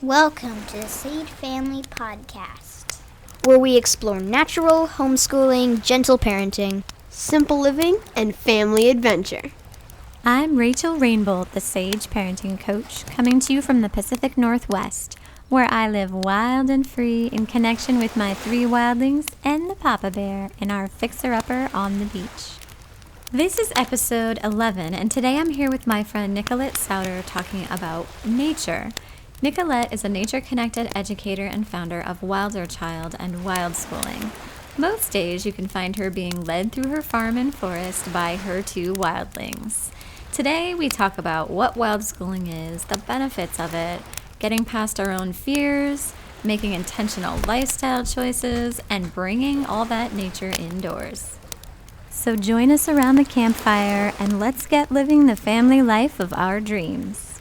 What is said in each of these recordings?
Welcome to the Sage Family Podcast, where we explore natural, homeschooling, gentle parenting, simple living, and family adventure. I'm Rachel Rainbow, the Sage Parenting Coach, coming to you from the Pacific Northwest, where I live wild and free in connection with my 3 wildlings and the Papa Bear in our fixer-upper on the beach. This is episode 11, and today I'm here with my friend Nicolette Sowder talking about nature. Nicolette is a nature-connected educator and founder of Wilder Child and Wildschooling. Most days you can find her being led through her farm and forest by her 2 wildlings. Today we talk about what wildschooling is, the benefits of it, getting past our own fears, making intentional lifestyle choices, and bringing all that nature indoors. So join us around the campfire and let's get living the family life of our dreams.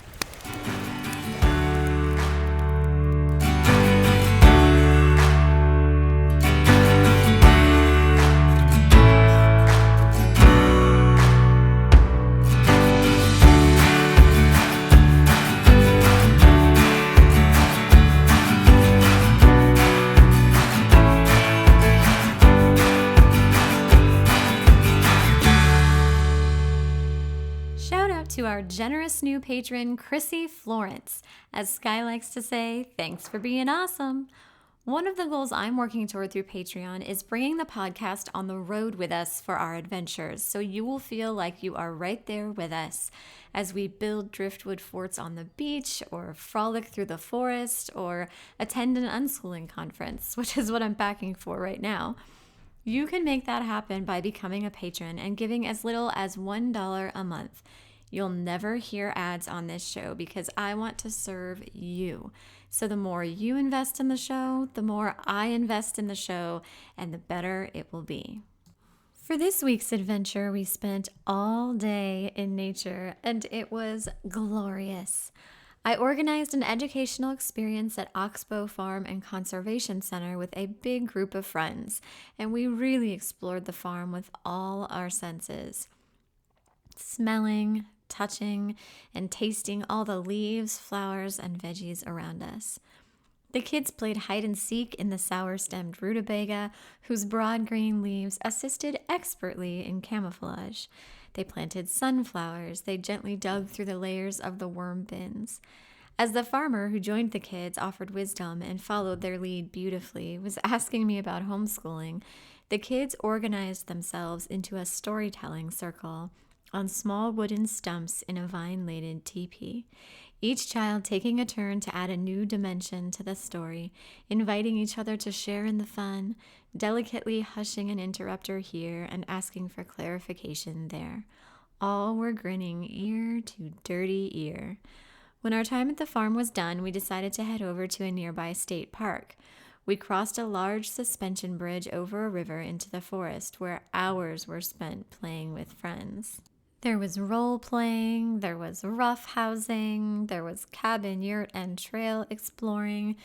To our generous new patron, Chrissy Florence. As Sky likes to say, thanks for being awesome. One of the goals I'm working toward through Patreon is bringing the podcast on the road with us for our adventures, so you will feel like you are right there with us as we build driftwood forts on the beach, or frolic through the forest, or attend an unschooling conference, which is what I'm packing for right now. You can make that happen by becoming a patron and giving as little as $1 a month. You'll never hear ads on this show because I want to serve you. So the more you invest in the show, the more I invest in the show, and the better it will be. For this week's adventure, we spent all day in nature, and it was glorious. I organized an educational experience at Oxbow Farm and Conservation Center with a big group of friends, and we really explored the farm with all our senses. Smelling, touching, and tasting all the leaves, flowers, and veggies around us. The kids played hide and seek in the sour-stemmed rutabaga, whose broad green leaves assisted expertly in camouflage. They planted sunflowers. They gently dug through the layers of the worm bins. As the farmer who joined the kids offered wisdom and followed their lead beautifully was asking me about homeschooling, the kids organized themselves into a storytelling circle on small wooden stumps in a vine-laden teepee, each child taking a turn to add a new dimension to the story, inviting each other to share in the fun, delicately hushing an interrupter here and asking for clarification there. All were grinning ear to dirty ear. When our time at the farm was done, we decided to head over to a nearby state park. We crossed a large suspension bridge over a river into the forest where hours were spent playing with friends. There was role-playing, there was rough-housing, there was cabin, yurt, and trail exploring.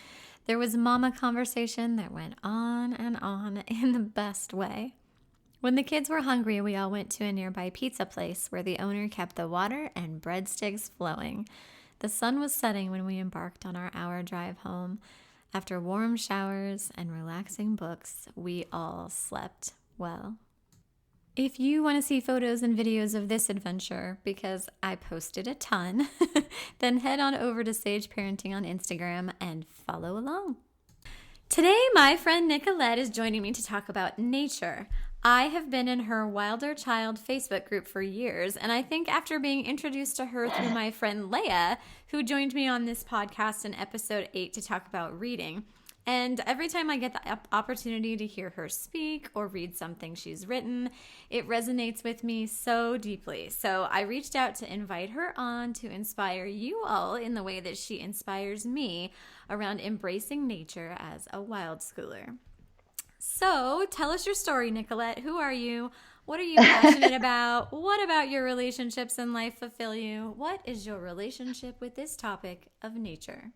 There was mama conversation that went on and on in the best way. When the kids were hungry, we all went to a nearby pizza place where the owner kept the water and breadsticks flowing. The sun was setting when we embarked on our hour drive home. After warm showers and relaxing books, we all slept well. If you want to see photos and videos of this adventure, because I posted a ton, then head on over to Sage Parenting on Instagram and follow along. Today, my friend Nicolette is joining me to talk about nature. I have been in her Wilder Child Facebook group for years, and I think after being introduced to her through my friend Leia, who joined me on this podcast in episode 8 to talk about reading, and every time I get the opportunity to hear her speak or read something she's written, it resonates with me so deeply. So I reached out to invite her on to inspire you all in the way that she inspires me around embracing nature as a wild schooler. So tell us your story, Nicolette. Who are you? What are you passionate about? What about your relationships in life fulfill you? What is your relationship with this topic of nature?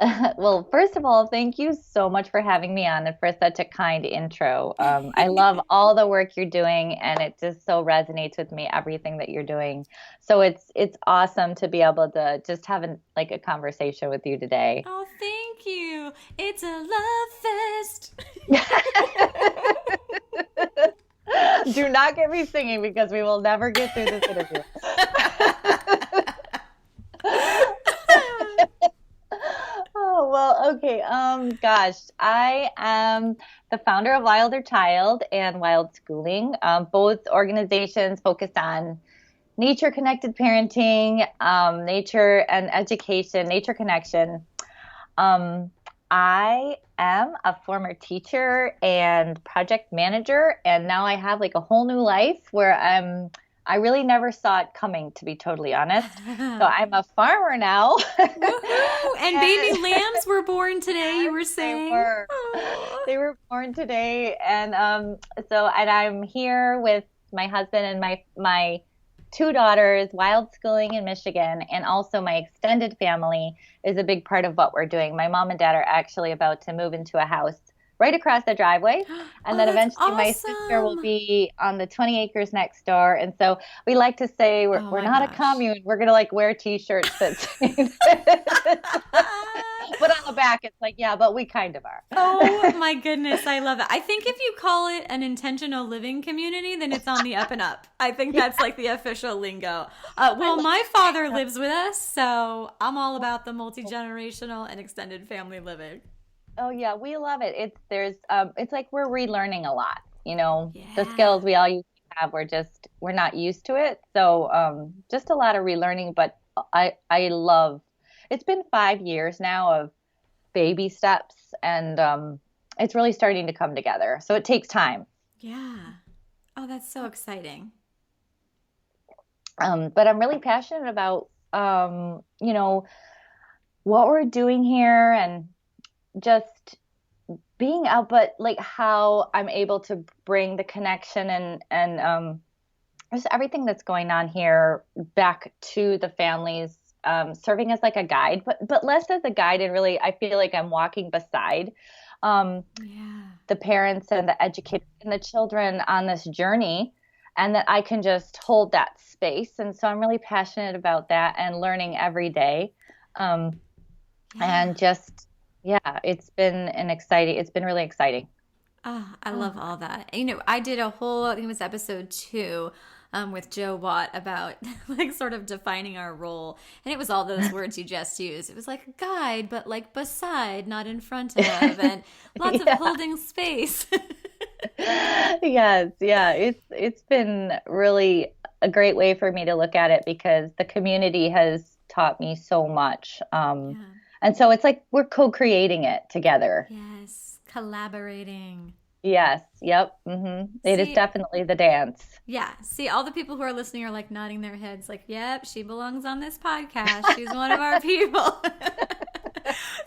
Well, first of all, thank you so much for having me on and for such a kind intro. I love all the work you're doing, and it just so resonates with me, everything that you're doing. So it's awesome to be able to just have a conversation with you today. Oh, thank you. It's a love fest. Do not get me singing because we will never get through this interview. Oh, well, okay. Gosh, I am the founder of Wilder Child and Wildschooling, both organizations focused on nature-connected parenting, nature and education, nature connection. I am a former teacher and project manager, and now I have like a whole new life where I really never saw it coming, to be totally honest. So I'm a farmer now. Woohoo! And baby lambs were born today, you were saying. They were born today, and and I'm here with my husband and my two daughters, wild schooling in Michigan, and also my extended family is a big part of what we're doing. My mom and dad are actually about to move into a house right across the driveway, and then eventually my sister will be on the 20 acres next door. And so we like to say we're not a commune. We're gonna wear T-shirts that say but on the back it's like, yeah, but we kind of are. Oh my goodness, I love it. I think if you call it an intentional living community, then it's on the up and up. I think that's like the official lingo. Well, my father lives with us, so I'm all about the multi-generational and extended family living. Oh yeah, we love it. It's like we're relearning a lot. The skills we all used to have, we're not used to it. So just a lot of relearning. But I love. It's been 5 years now of baby steps, and it's really starting to come together. So it takes time. Yeah. Oh, that's so exciting. But I'm really passionate about what we're doing here and just being out, but like how I'm able to bring the connection and just everything that's going on here back to the families, serving as like a guide, but less as a guide, and really I feel like I'm walking beside the parents and the educators and the children on this journey, and that I can just hold that space. And so I'm really passionate about that and learning every day, and just. Yeah, it's been really exciting. Oh, I love all that. I did a whole, I think it was episode 2 with Joe Watt about like sort of defining our role. And it was all those words you just used. It was like guide, but like beside, not in front of, and lots of holding space. Yes, yeah. It's been really a great way for me to look at it because the community has taught me so much. And so it's like we're co-creating it together. Yes, collaborating. Yes, yep. Mm-hmm. It is definitely the dance. Yeah. See, all the people who are listening are like nodding their heads like, yep, she belongs on this podcast. She's one of our people.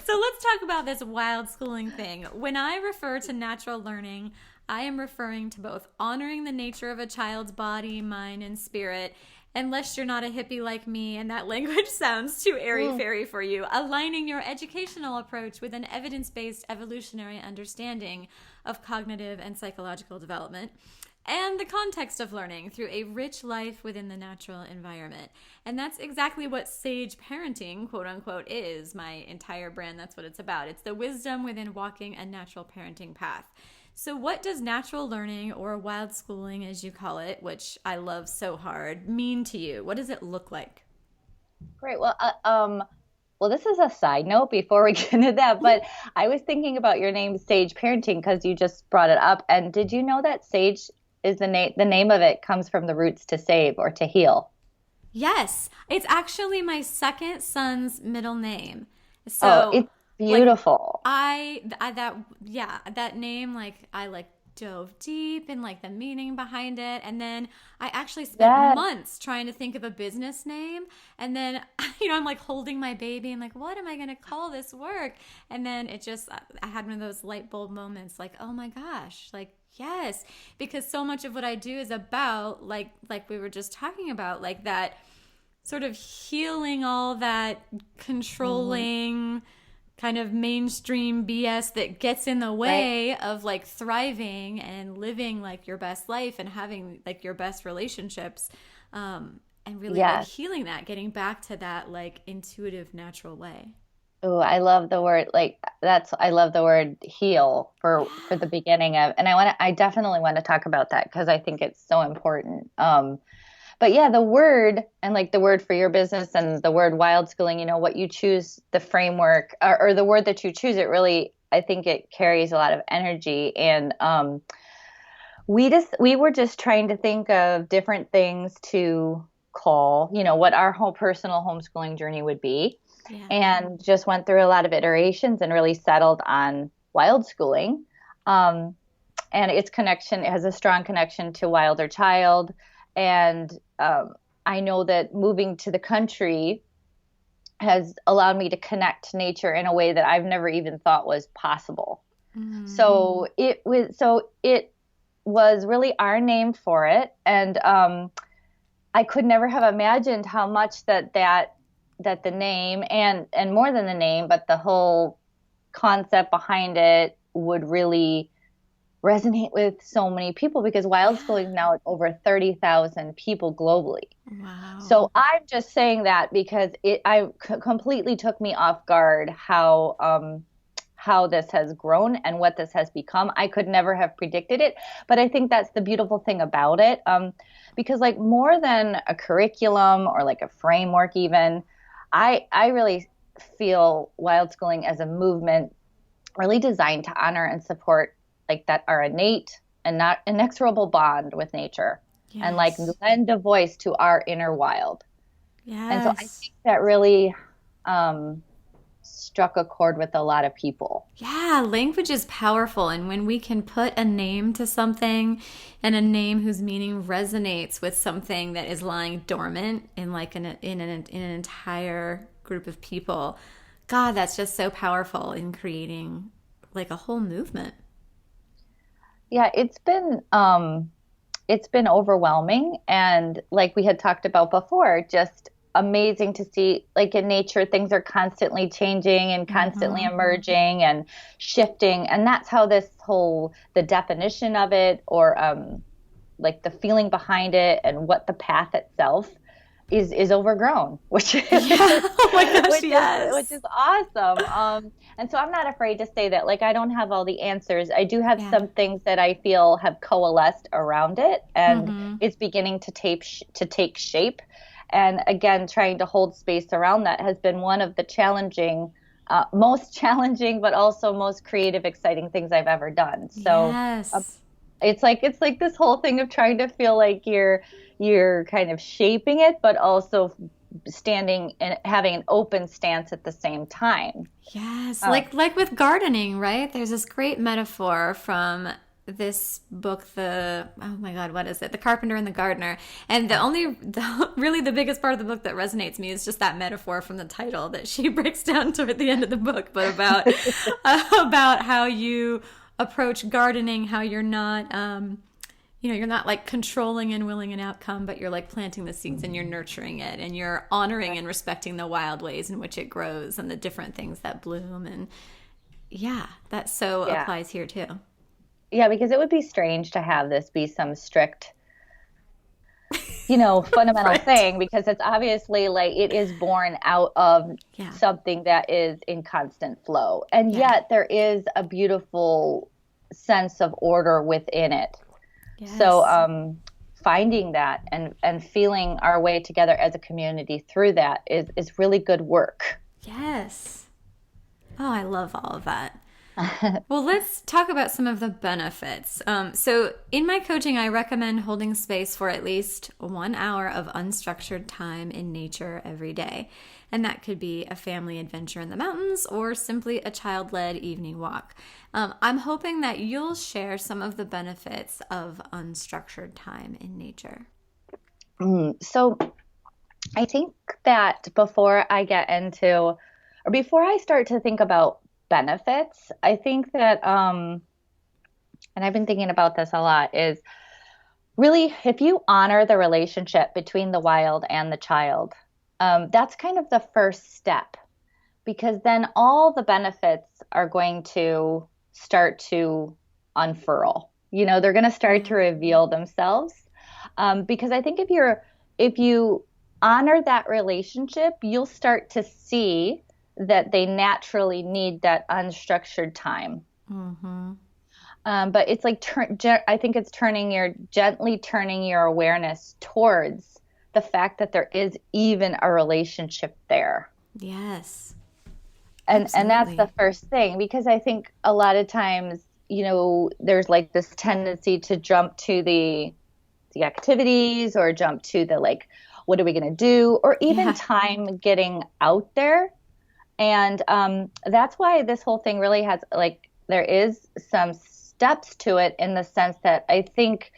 So let's talk about this wild schooling thing. When I refer to natural learning, I am referring to both honoring the nature of a child's body, mind, and spirit, unless you're not a hippie like me and that language sounds too airy-fairy for you, aligning your educational approach with an evidence-based evolutionary understanding of cognitive and psychological development, and the context of learning through a rich life within the natural environment. And that's exactly what sage parenting, quote unquote, is. My entire brand, that's what it's about. It's the wisdom within walking a natural parenting path. So what does natural learning, or wild schooling as you call it, which I love so hard, mean to you? What does it look like? Great. Well, this is a side note before we get into that, but I was thinking about your name, Sage Parenting, because you just brought it up. And did you know that sage is the name of it comes from the roots to save or to heal? Yes. It's actually my second son's middle name. So it's beautiful. That name, like I dove deep in like the meaning behind it, and then I actually spent months trying to think of a business name, and then I'm like holding my baby and like, what am I going to call this work? And then I had one of those light bulb moments, like, oh my gosh, like yes, because so much of what I do is about like we were just talking about, like that sort of healing all that controlling kind of mainstream BS that gets in the way of like thriving and living like your best life and having like your best relationships, and really like healing that, getting back to that like intuitive, natural way. Oh, I love the word I love the word heal for the beginning of, and I definitely want to talk about that because I think it's so important. But yeah, the word and like the word for your business and the word wild schooling, you know, what you choose, the framework or the word that you choose, it really, I think it carries a lot of energy. And we were just trying to think of different things to call, you know, what our whole personal homeschooling journey would be. Yeah. And just went through a lot of iterations and really settled on wild schooling. And its connection, it has a strong connection to Wilder Child. And I know that moving to the country has allowed me to connect to nature in a way that I've never even thought was possible. Mm. So it was really our name for it. And I could never have imagined how much that the name and more than the name, but the whole concept behind it would really resonate with so many people, because wild schooling is now at over 30,000 people globally. Wow. So I'm just saying that because it completely took me off guard how this has grown and what this has become. I could never have predicted it, but I think that's the beautiful thing about it. Because like more than a curriculum or like a framework even, I really feel wild schooling as a movement really designed to honor and support like that our innate and not inexorable bond with nature. Yes. And like lend a voice to our inner wild. Yes. And so I think that really struck a chord with a lot of people. Yeah, language is powerful, and when we can put a name to something and a name whose meaning resonates with something that is lying dormant in like in an entire group of people, God, that's just so powerful in creating like a whole movement. Yeah, it's been overwhelming, and like we had talked about before, just amazing to see. Like in nature, things are constantly changing and constantly emerging and shifting, and that's how the definition of it, or like the feeling behind it, and what the path itself is overgrown, which is oh my gosh, which is awesome. And so I'm not afraid to say that, like, I don't have all the answers. I do have some things that I feel have coalesced around it, and it's beginning to take shape. And again, trying to hold space around that has been one of the most challenging, but also most creative, exciting things I've ever done. So it's like this whole thing of trying to feel like you're kind of shaping it, but also standing and having an open stance at the same time. Yes, like with gardening, right? There's this great metaphor from this book, oh my God, what is it? The Carpenter and the Gardener. And really the biggest part of the book that resonates me is just that metaphor from the title that she breaks down toward the end of the book, but about how you approach gardening, how you're not you're not like controlling and willing an outcome, but you're like planting the seeds and you're nurturing it, and you're honoring and respecting the wild ways in which it grows and the different things that bloom. And that applies here too. Yeah, because it would be strange to have this be some strict, fundamental thing, because it's obviously like it is born out of something that is in constant flow. And yet there is a beautiful sense of order within it. Yes. So finding that and feeling our way together as a community through that is really good work. Yes. Oh, I love all of that. Well, let's talk about some of the benefits. So in my coaching, I recommend holding space for at least 1 hour of unstructured time in nature every day. And that could be a family adventure in the mountains or simply a child-led evening walk. I'm hoping that you'll share some of the benefits of unstructured time in nature. So I think that before I start to think about benefits, I think that, and I've been thinking about this a lot, is really if you honor the relationship between the wild and the child, that's kind of the first step. because then all the benefits are going to start to unfurl. They're going to start to reveal themselves. Because I think if you honor that relationship, you'll start to see that they naturally need that unstructured time. Mm-hmm. But it's like I think it's gently turning your awareness towards the fact that there is even a relationship there. Yes. And that's the first thing, because I think a lot of times, there's like this tendency to jump to the activities, or jump to the like, what are we going to do? Or even time getting out there. And that's why this whole thing really has, like, there is some steps to it, in the sense that I think,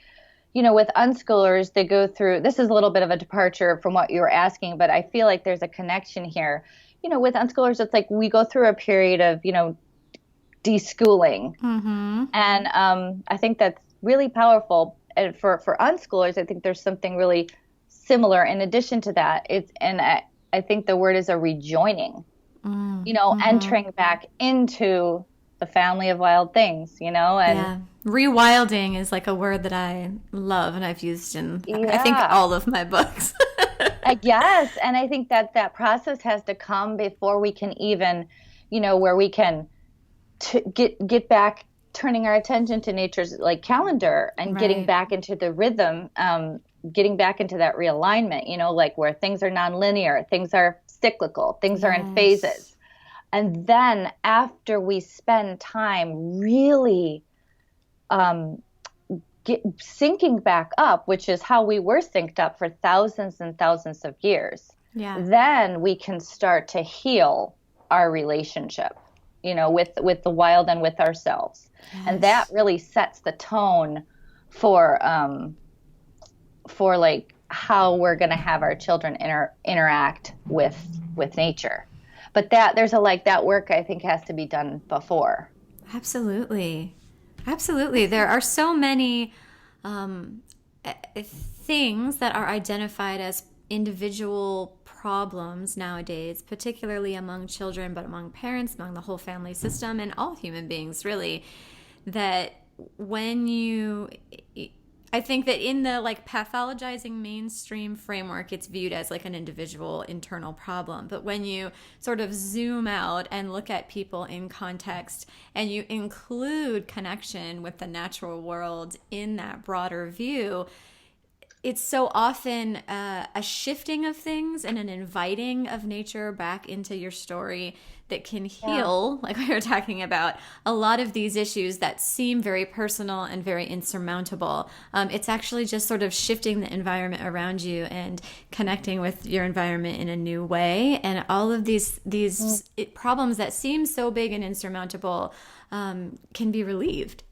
with unschoolers, they go through, this is a little bit of a departure from what you were asking, but I feel like there's a connection here. With unschoolers, it's like we go through a period of, deschooling. Mm-hmm. And I think that's really powerful. And for unschoolers, I think there's something really similar in addition to that. I think the word is a rejoining, entering back into the family of wild things, and rewilding is like a word that I love, and I've used in I think all of my books. Yes, and I think that process has to come before we can even, where we can get back, turning our attention to nature's like calendar, and getting back into the rhythm, getting back into that realignment, like where things are nonlinear, things are cyclical, things are in phases. And then after we spend time really syncing back up, which is how we were synced up for thousands and thousands of years, then we can start to heal our relationship, with the wild and with ourselves. Yes. And that really sets the tone for like how we're going to have our children interact with nature. But there's that work, I think, has to be done before. Absolutely. There are so many things that are identified as individual problems nowadays, particularly among children, but among parents, among the whole family system, and all human beings, really, that I think that in the like pathologizing mainstream framework, it's viewed as like an individual internal problem. But when you sort of zoom out and look at people in context, and you include connection with the natural world in that broader view, it's so often a shifting of things and an inviting of nature back into your story that can heal, like we were talking about, a lot of these issues that seem very personal and very insurmountable. It's actually just sort of shifting the environment around you and connecting with your environment in a new way. And all of these problems that seem so big and insurmountable can be relieved.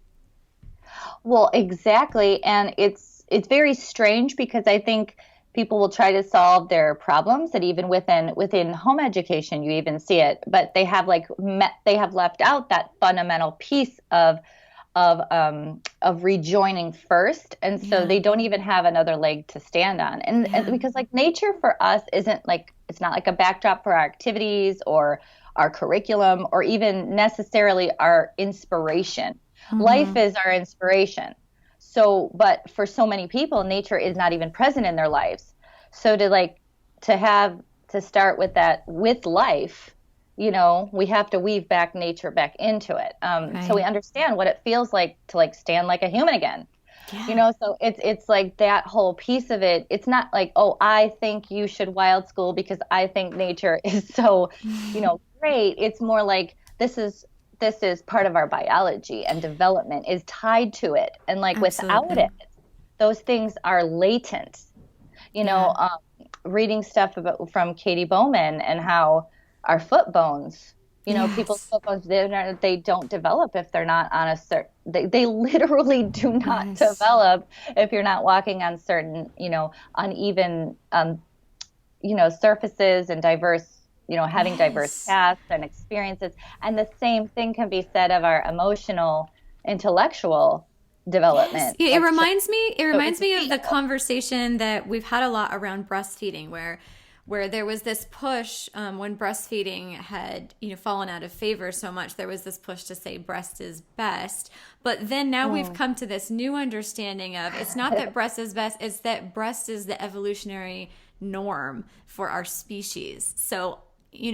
Well, exactly. And it's very strange, because I think people will try to solve their problems, and even within home education, you even see it, but they have left out that fundamental piece of rejoining first. And so they don't even have another leg to stand on. And because like nature for us isn't like, it's not like a backdrop for our activities or our curriculum, or even necessarily our inspiration. Mm-hmm. Life is our inspiration. So, but for so many people, nature is not even present in their lives. So to start with that, with life, we have to weave back nature back into it. So we understand what it feels like to like stand like a human again. Yeah. So it's like that whole piece of it. It's not like, oh, I think you should wild school because I think nature is so, great. It's more like this is part of our biology, and development is tied to it. And like without it, those things are latent. Reading stuff from Katie Bowman, and how our foot bones, people's foot bones, they don't develop if they're not on a certain, they literally do not develop if you're not walking on certain, uneven, surfaces, and diverse, having diverse paths and experiences. And the same thing can be said of our emotional, intellectual development. Yes. It reminds me of the conversation that we've had a lot around breastfeeding, where where there was this push when breastfeeding had, fallen out of favor so much. There was this push to say breast is best. But then now we've come to this new understanding of it's not that breast is best, it's that breast is the evolutionary norm for our species. So,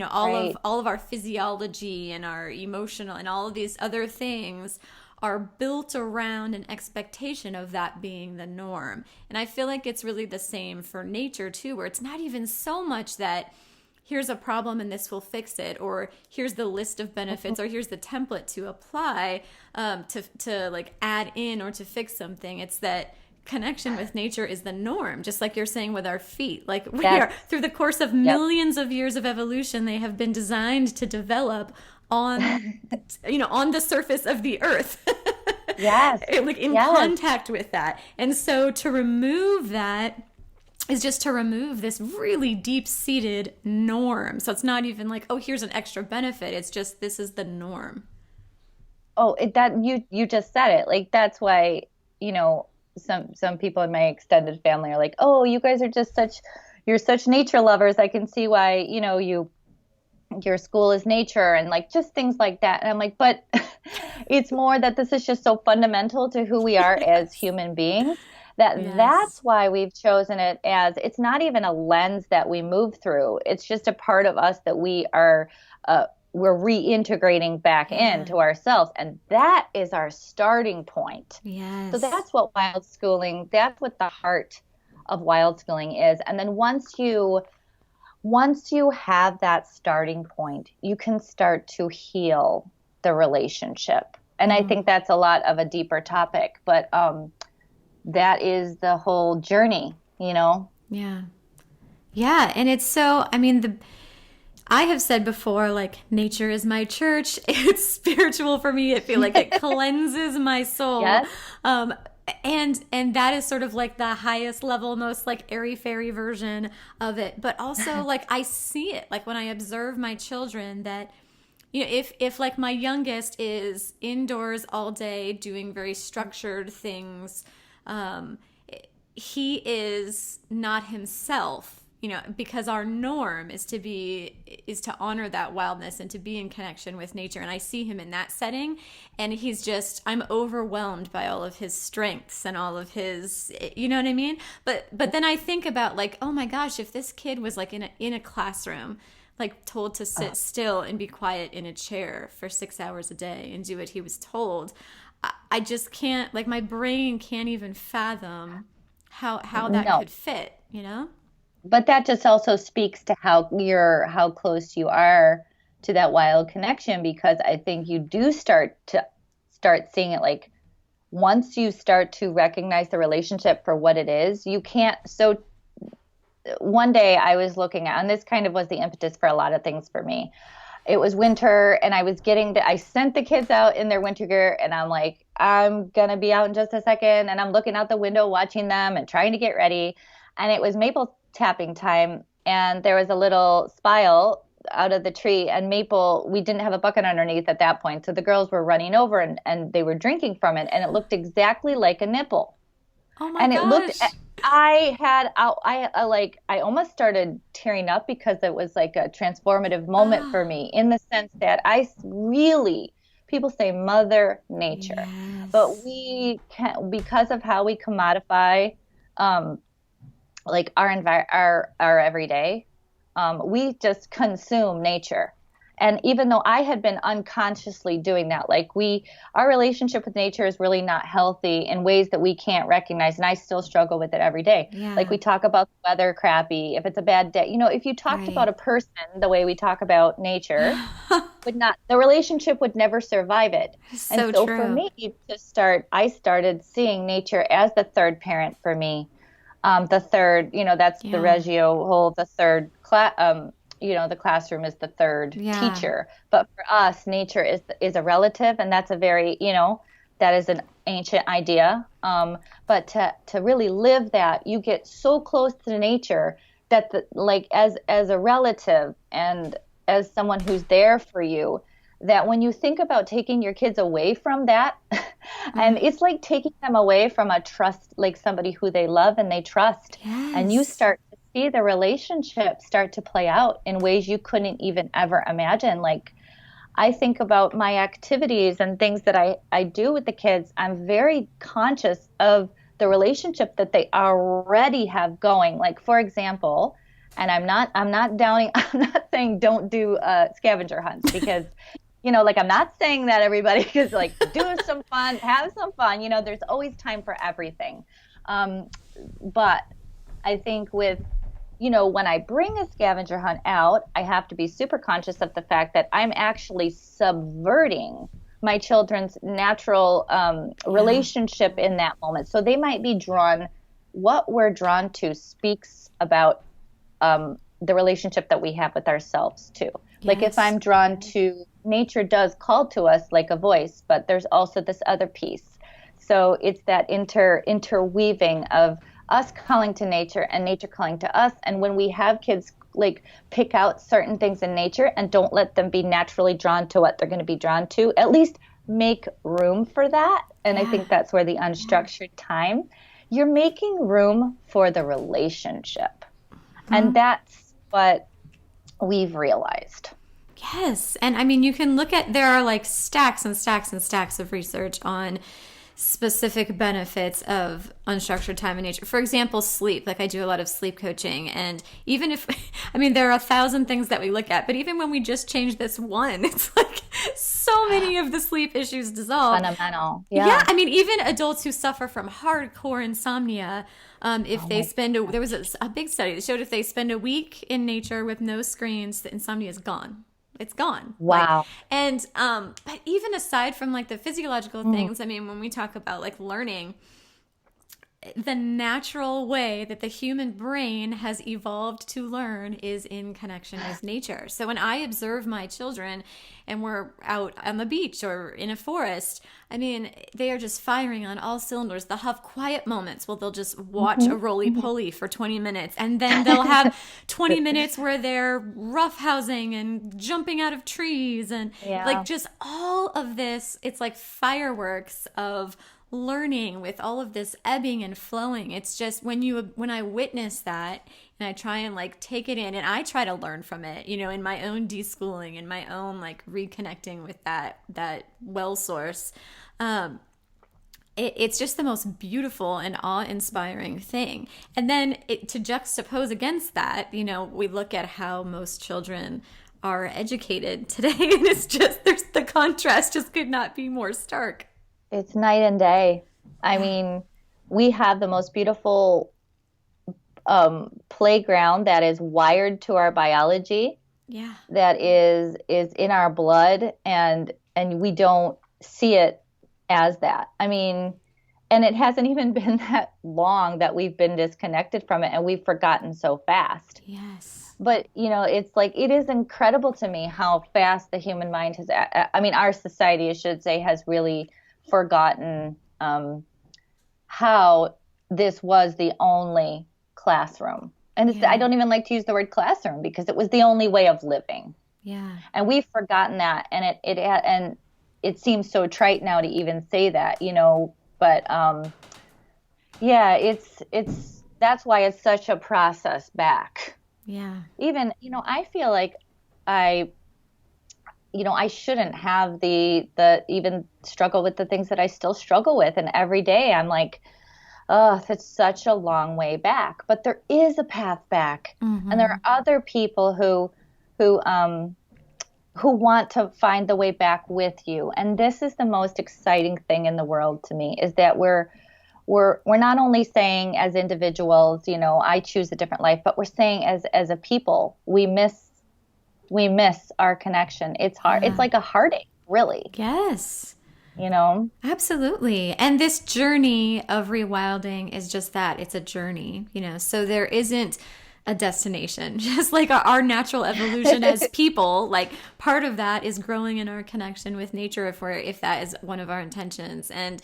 all of our physiology and our emotional and all of these other things are built around an expectation of that being the norm. And I feel like it's really the same for nature too, where it's not even so much that here's a problem and this will fix it, or here's the list of benefits, or here's the template to apply to like add in or to fix something. It's that connection with nature is the norm, just like you're saying with our feet. Like we are, through the course of millions of years of evolution, they have been designed to develop on on the surface of the earth. Like in contact with that. And so to remove that is just to remove this really deep-seated norm. So it's not even like, oh, here's an extra benefit. It's just, this is the norm. You just said it. Like, that's why, some people in my extended family are like, oh, you guys are just you're such nature lovers. I can see why, your school is nature and like just things like that. And I'm like, but it's more that this is just so fundamental to who we are as human beings that's why we've chosen it as, it's not even a lens that we move through. It's just a part of us that we're reintegrating back into ourselves. And that is our starting point. Yes. So that's what wild schooling, that's what the heart of wild schooling is. And then once you have that starting point, you can start to heal the relationship. And I think that's a lot of a deeper topic, but that is the whole journey, Yeah. Yeah. And it's so, I have said before, like, nature is my church. It's spiritual for me. I feel like it cleanses my soul. Yes. And that is sort of like the highest level, most like airy-fairy version of it. But also, like, I see it, like when I observe my children, that, if like my youngest is indoors all day doing very structured things, he is not himself, because our norm is to honor that wildness and to be in connection with nature. And I see him in that setting, and I'm overwhelmed by all of his strengths and all of his, you know what I mean? But then I think about, like, oh my gosh, if this kid was like in a classroom, like told to sit still and be quiet in a chair for 6 hours a day and do what he was told, I just can't, like, my brain can't even fathom how that could fit, But that just also speaks to how close you are to that wild connection, because I think you do start seeing it, like, once you start to recognize the relationship for what it is, you can't. So one day I was looking at, and this kind of was the impetus for a lot of things for me. It was winter, and I sent the kids out in their winter gear, and I'm like, I'm going to be out in just a second. And I'm looking out the window, watching them and trying to get ready. And it was maple tapping time, and there was a little spile out of the tree, and Maple, we didn't have a bucket underneath at that point. So the girls were running over and they were drinking from it, and it looked exactly like a nipple. Oh my gosh. I almost started tearing up, because it was like a transformative moment for me, in the sense that people say Mother Nature, but we can, because of how we commodify, like our everyday, we just consume nature. And even though I had been unconsciously doing that, like our relationship with nature is really not healthy in ways that we can't recognize. And I still struggle with it every day. Yeah. Like we talk about the weather crappy, if it's a bad day, if you talked about a person the way we talk about nature, the relationship would never survive it. So true. For me I started seeing nature as the third parent for me. The third, that's the Reggio whole, the third class, the classroom is the third teacher. But for us, nature is a relative, and that's a very, that is an ancient idea. But to really live that, you get so close to nature that as a relative and as someone who's there for you, that when you think about taking your kids away from that, and it's like taking them away from a trust, like somebody who they love and they trust, and you start to see the relationships start to play out in ways you couldn't even ever imagine. Like, I think about my activities and things that I do with the kids. I'm very conscious of the relationship that they already have going. Like, for example, and I'm not downing, I'm not saying don't do scavenger hunts, because, like, I'm not saying that everybody is like, do some fun, have some fun. There's always time for everything. But I think with, when I bring a scavenger hunt out, I have to be super conscious of the fact that I'm actually subverting my children's natural relationship in that moment. So they might be drawn, what we're drawn to speaks about the relationship that we have with ourselves too. Yes. Like, if I'm drawn to, nature does call to us like a voice, but there's also this other piece. So it's that interweaving of us calling to nature and nature calling to us. And when we have kids like pick out certain things in nature and don't let them be naturally drawn to what they're going to be drawn to, at least make room for that. And I think that's where the unstructured time, you're making room for the relationship. And that's what we've realized. Yes. And I mean, you can look at, there are like stacks and stacks and stacks of research on specific benefits of unstructured time in nature. For example, sleep. Like, I do a lot of sleep coaching, and even if, I mean, there are 1,000 things that we look at, but even when we just change this one, it's like so many of the sleep issues dissolve. Fundamental. Yeah. I mean, even adults who suffer from hardcore insomnia, if they spend, there was a big study that showed if they spend a week in nature with no screens, the insomnia is gone. It's gone. Wow. But even aside from like the physiological things, I mean, when we talk about like learning, the natural way that the human brain has evolved to learn is in connection with nature. So when I observe my children and we're out on the beach or in a forest, I mean, they are just firing on all cylinders. They'll have quiet moments. Well, they'll just watch a roly-poly for 20 minutes. And then they'll have 20 minutes where they're roughhousing and jumping out of trees. And like just all of this, it's like fireworks of learning with all of this ebbing and flowing. It's just when I witness that and I try and like take it in and I try to learn from it, in my own deschooling and my own like reconnecting with that well source. It's just the most beautiful and awe-inspiring thing. And then to juxtapose against that, we look at how most children are educated today, and it's just, the contrast just could not be more stark. It's night and day. I mean, we have the most beautiful playground that is wired to our biology. Yeah. That is in our blood, and we don't see it as that. I mean, and it hasn't even been that long that we've been disconnected from it, and we've forgotten so fast. Yes. But, it's like, it is incredible to me how fast the human mind has, our society, I should say, has really forgotten how this was the only classroom. And I don't even like to use the word classroom because it was the only way of living. Yeah. And we've forgotten that. And it seems so trite now to even say that, but it's that's why it's such a process back. Yeah. Even, I feel like I shouldn't have the even struggle with the things that I still struggle with. And every day I'm like, oh, that's such a long way back. But there is a path back. Mm-hmm. And there are other people who want to find the way back with you. And this is the most exciting thing in the world to me, is that we're not only saying as individuals, I choose a different life, but we're saying as a people, we miss our connection. It's hard. Yeah. It's like a heartache, really. Yes. Absolutely. And this journey of rewilding is just that. It's a journey, so there isn't a destination, just like our natural evolution as people. Like, part of that is growing in our connection with nature if that is one of our intentions. And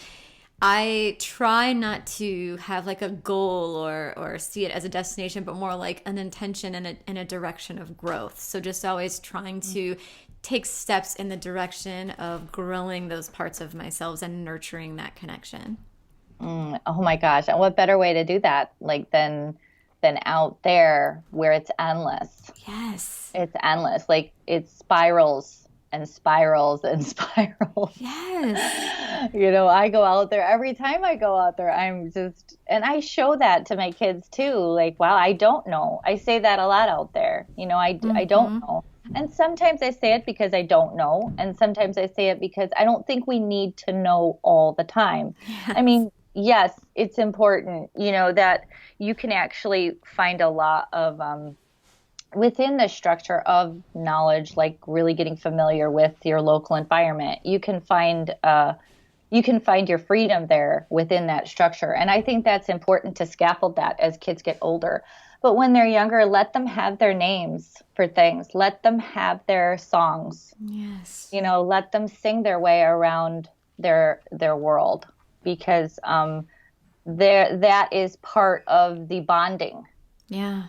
I try not to have like a goal or see it as a destination, but more like an intention and a direction of growth. So just always trying to take steps in the direction of growing those parts of myself and nurturing that connection. Oh my gosh. And what better way to do that than than out there where it's endless. Yes. It's endless. Like it spirals and spirals and spirals. Yes. I go out there. Every time I go out there, and I show that to my kids too. Like, wow, I don't know. I say that a lot out there. I don't know. And sometimes I say it because I don't know. And sometimes I say it because I don't think we need to know all the time. Yes. I mean, yes, it's important, that you can actually find a lot of, within the structure of knowledge, like really getting familiar with your local environment, you can find your freedom there within that structure. And I think that's important to scaffold that as kids get older. But when they're younger, let them have their names for things. Let them have their songs. Yes. Let them sing their way around their world, because that is part of the bonding. Yeah,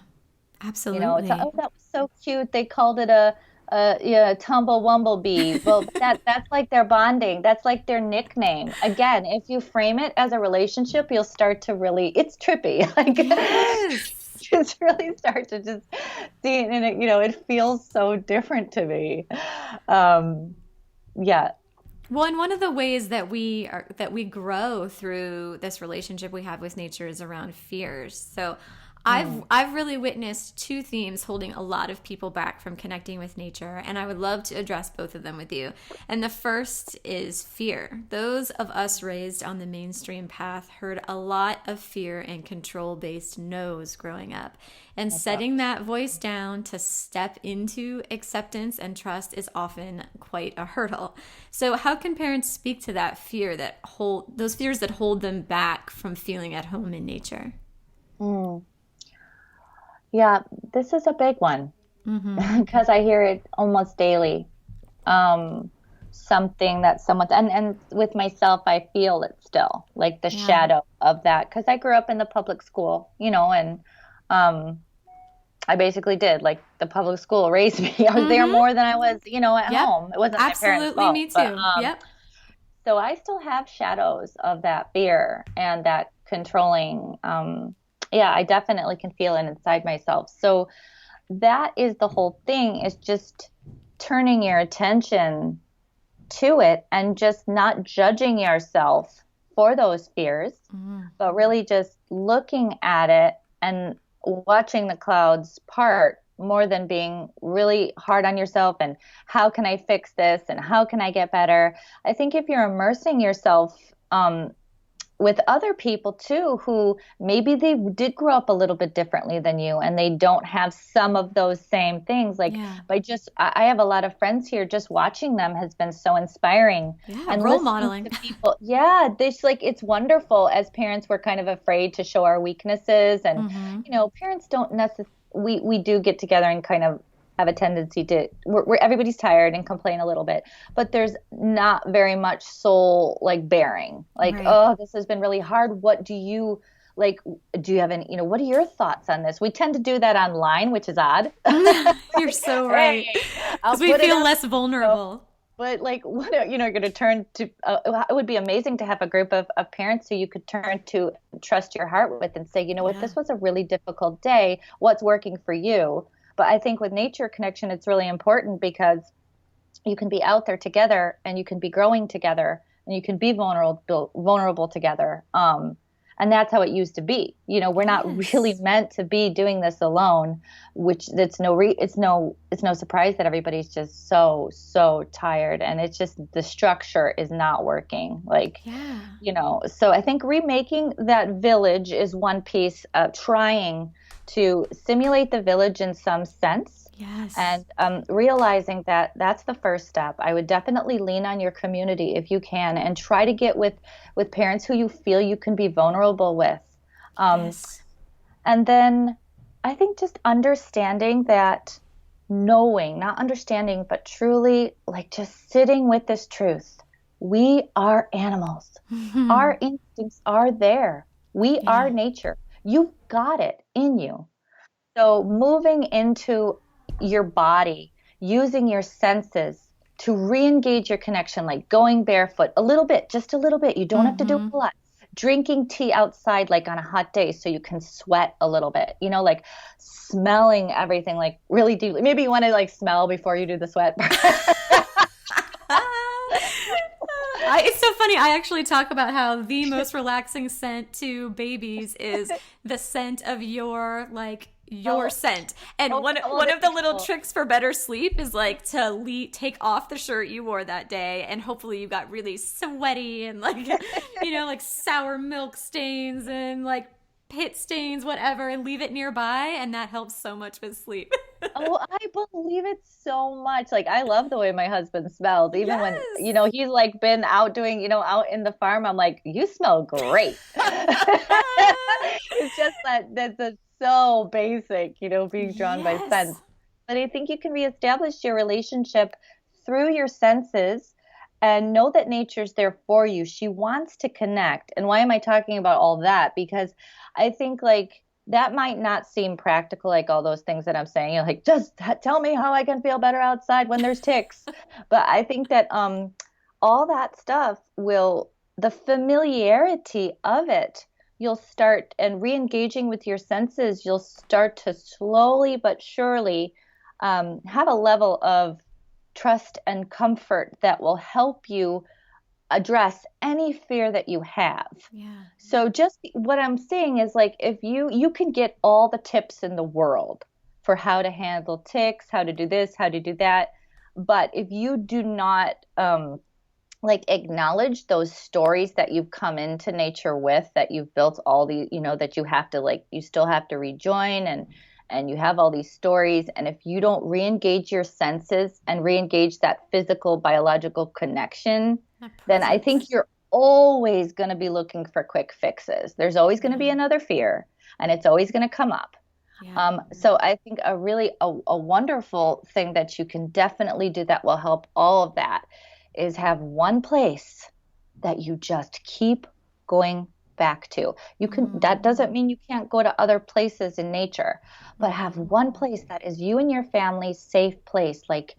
absolutely. That was so cute. They called it a tumble wumblebee. Well, that's like their bonding. That's like their nickname. Again, if you frame it as a relationship, you'll start to really, it's trippy. Like, yes. just really start to just see it, and it feels so different to me. Yeah. Well, and one of the ways that we grow through this relationship we have with nature is around fears. So I've really witnessed two themes holding a lot of people back from connecting with nature, and I would love to address both of them with you. And the first is fear. Those of us raised on the mainstream path heard a lot of fear and control-based no's growing up. And setting that voice down to step into acceptance and trust is often quite a hurdle. So how can parents speak to that fear those fears that hold them back from feeling at home in nature? Yeah, this is a big one, because I hear it almost daily. Something that someone, and with myself, I feel it still, like the shadow of that, because I grew up in the public school, and I basically did, like, the public school raised me. I was there more than I was, at home. It wasn't my parents' fault. Me too. Yep. So I still have shadows of that fear and that controlling. I definitely can feel it inside myself. So that is the whole thing, is just turning your attention to it and just not judging yourself for those fears, but really just looking at it and watching the clouds part, more than being really hard on yourself and how can I fix this and how can I get better. I think if you're immersing yourself with other people too, who maybe they did grow up a little bit differently than you, and they don't have some of those same things. Like, I have a lot of friends here. Just watching them has been so inspiring. Yeah, and role modeling. To people, it's wonderful. As parents, we're kind of afraid to show our weaknesses, and parents don't necessarily. We do get together and kind of have a tendency to, everybody's tired and complain a little bit, but there's not very much soul bearing, oh, this has been really hard. What do you have any, what are your thoughts on this? We tend to do that online, which is odd. You're so right. Because we feel less vulnerable. But you're going to turn to, it would be amazing to have a group of parents who you could turn to, trust your heart with, and say, what, this was a really difficult day. What's working for you? But I think with nature connection, it's really important, because you can be out there together, and you can be growing together, and you can be vulnerable together. And that's how it used to be. We're not really meant to be doing this alone, which it's no surprise that everybody's just so tired, and it's just the structure is not working. So I think remaking that village is one piece, trying to simulate the village in some sense. Yes. And realizing that that's the first step. I would definitely lean on your community if you can, and try to get with parents who you feel you can be vulnerable with. And then I think just understanding that, not understanding, but truly just sitting with this truth. We are animals. Our instincts are there. We are nature. You've got it in you. So moving into your body, using your senses to re-engage your connection, like going barefoot a little bit, just a little bit. You don't have to do a lot. drinking tea outside, like on a hot day, so you can sweat a little bit, like smelling everything like really deeply. Maybe you want to like smell before you do the sweat. It's so funny. I actually talk about how the most relaxing scent to babies is the scent of your scent. And one of the little tricks for better sleep is like to take off the shirt you wore that day, and hopefully you got really sweaty and like like sour milk stains and like pit stains, whatever, and leave it nearby, and that helps so much with sleep. Oh, I believe it so much. Like, I love the way my husband smells. Even when, he's like been out doing, out in the farm, I'm like, you smell great. It's just that's so basic, being drawn by sense. But I think you can reestablish your relationship through your senses and know that nature's there for you. She wants to connect. And why am I talking about all that? Because I think like that might not seem practical, like all those things that I'm saying, like, just tell me how I can feel better outside when there's ticks. But I think that all that stuff the familiarity of it, you'll start, and re-engaging with your senses, you'll start to slowly but surely have a level of trust and comfort that will help you address any fear that you have. Yeah. So just what I'm saying is like, if you can get all the tips in the world for how to handle ticks, how to do this, how to do that. But if you do not acknowledge those stories that you've come into nature with, that you've built all the, that you have to you still have to rejoin and you have all these stories. And if you don't re-engage your senses and re-engage that physical, biological connection, then I think you're always going to be looking for quick fixes. There's always going to be another fear, and it's always going to come up. Yeah. So I think a wonderful thing that you can definitely do that will help all of that is have one place that you just keep going back to. You can, that doesn't mean you can't go to other places in nature, but have one place that is you and your family's safe place. Like,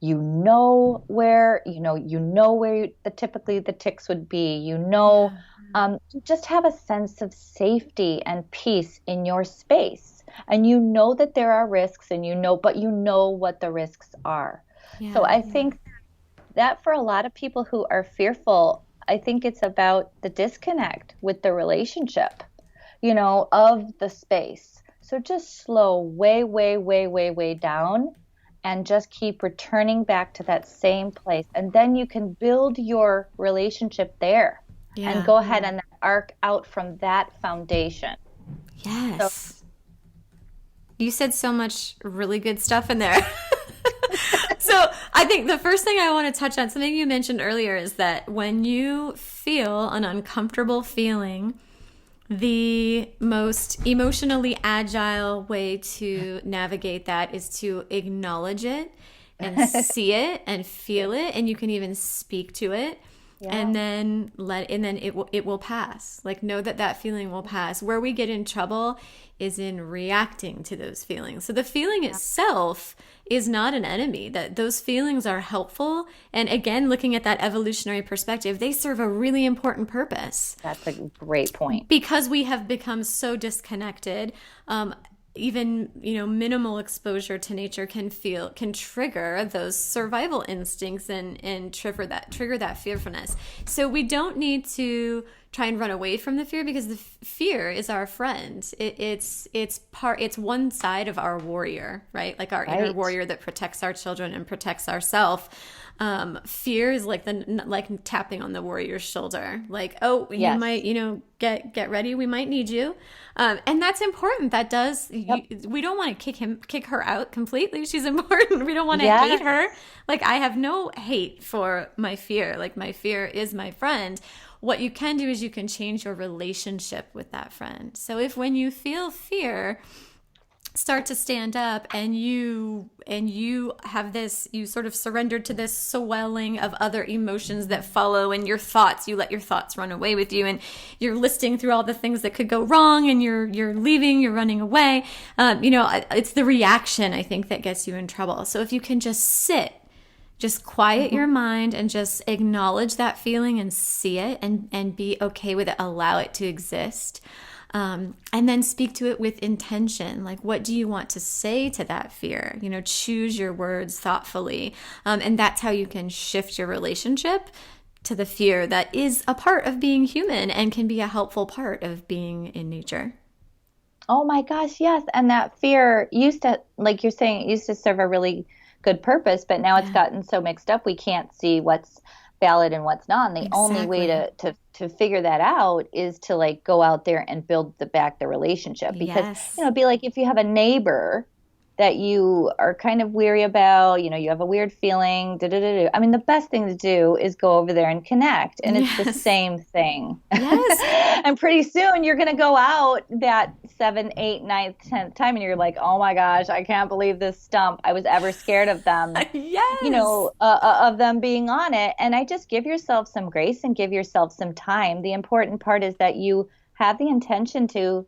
where typically the ticks would be, you just have a sense of safety and peace in your space. And you know that there are risks, and but you know what the risks are. Yeah, so I think that for a lot of people who are fearful, I think it's about the disconnect with the relationship, of the space. So just slow way, way, way, way, way down, and just keep returning back to that same place. And then you can build your relationship there and go ahead and arc out from that foundation. Yes. So, you said so much really good stuff in there. So I think the first thing I want to touch on, something you mentioned earlier, is that when you feel an uncomfortable feeling, the most emotionally agile way to navigate that is to acknowledge it and see it and feel it, and you can even speak to it. Yeah. And then it will pass. Like, know that feeling will pass. Where we get in trouble is in reacting to those feelings. So the feeling itself is not an enemy. That those feelings are helpful. And again, looking at that evolutionary perspective, they serve a really important purpose. That's a great point. Because we have become so disconnected. Even minimal exposure to nature can trigger those survival instincts and trigger that fearfulness. So we don't need to try and run away from the fear, because the fear is our friend. It's one side of our warrior, right? Like our inner warrior that protects our children and protects ourselves. Fear is like tapping on the warrior's shoulder, like, oh, you might, get ready. We might need you. And that's important. That does, we don't want to kick her out completely. She's important. We don't want to hate her. Like, I have no hate for my fear. Like, my fear is my friend. What you can do is you can change your relationship with that friend. So if when you feel fear, start to stand up and you have this, you sort of surrender to this swelling of other emotions that follow, and your thoughts, you let your thoughts run away with you, and you're listing through all the things that could go wrong, and you're leaving, you're running away. It's the reaction, I think, that gets you in trouble. So if you can just sit Just quiet your mind and just acknowledge that feeling and see it and be okay with it. Allow it to exist. And then speak to it with intention. Like, what do you want to say to that fear? Choose your words thoughtfully. And that's how you can shift your relationship to the fear that is a part of being human and can be a helpful part of being in nature. Oh my gosh, yes. And that fear used to, like you're saying, it used to serve a really good purpose, but now it's gotten so mixed up we can't see what's valid and what's not. And the only way to figure that out is to like go out there and build back the relationship. Because it'd be like if you have a neighbor that you are kind of weary about, you have a weird feeling, I mean, the best thing to do is go over there and connect. And it's the same thing. Yes. And pretty soon you're going to go out that 7th, 8th, 9th, 10th time and you're like, oh my gosh, I can't believe this stump. I was ever scared of them, of them being on it. And I just give yourself some grace and give yourself some time. The important part is that you have the intention to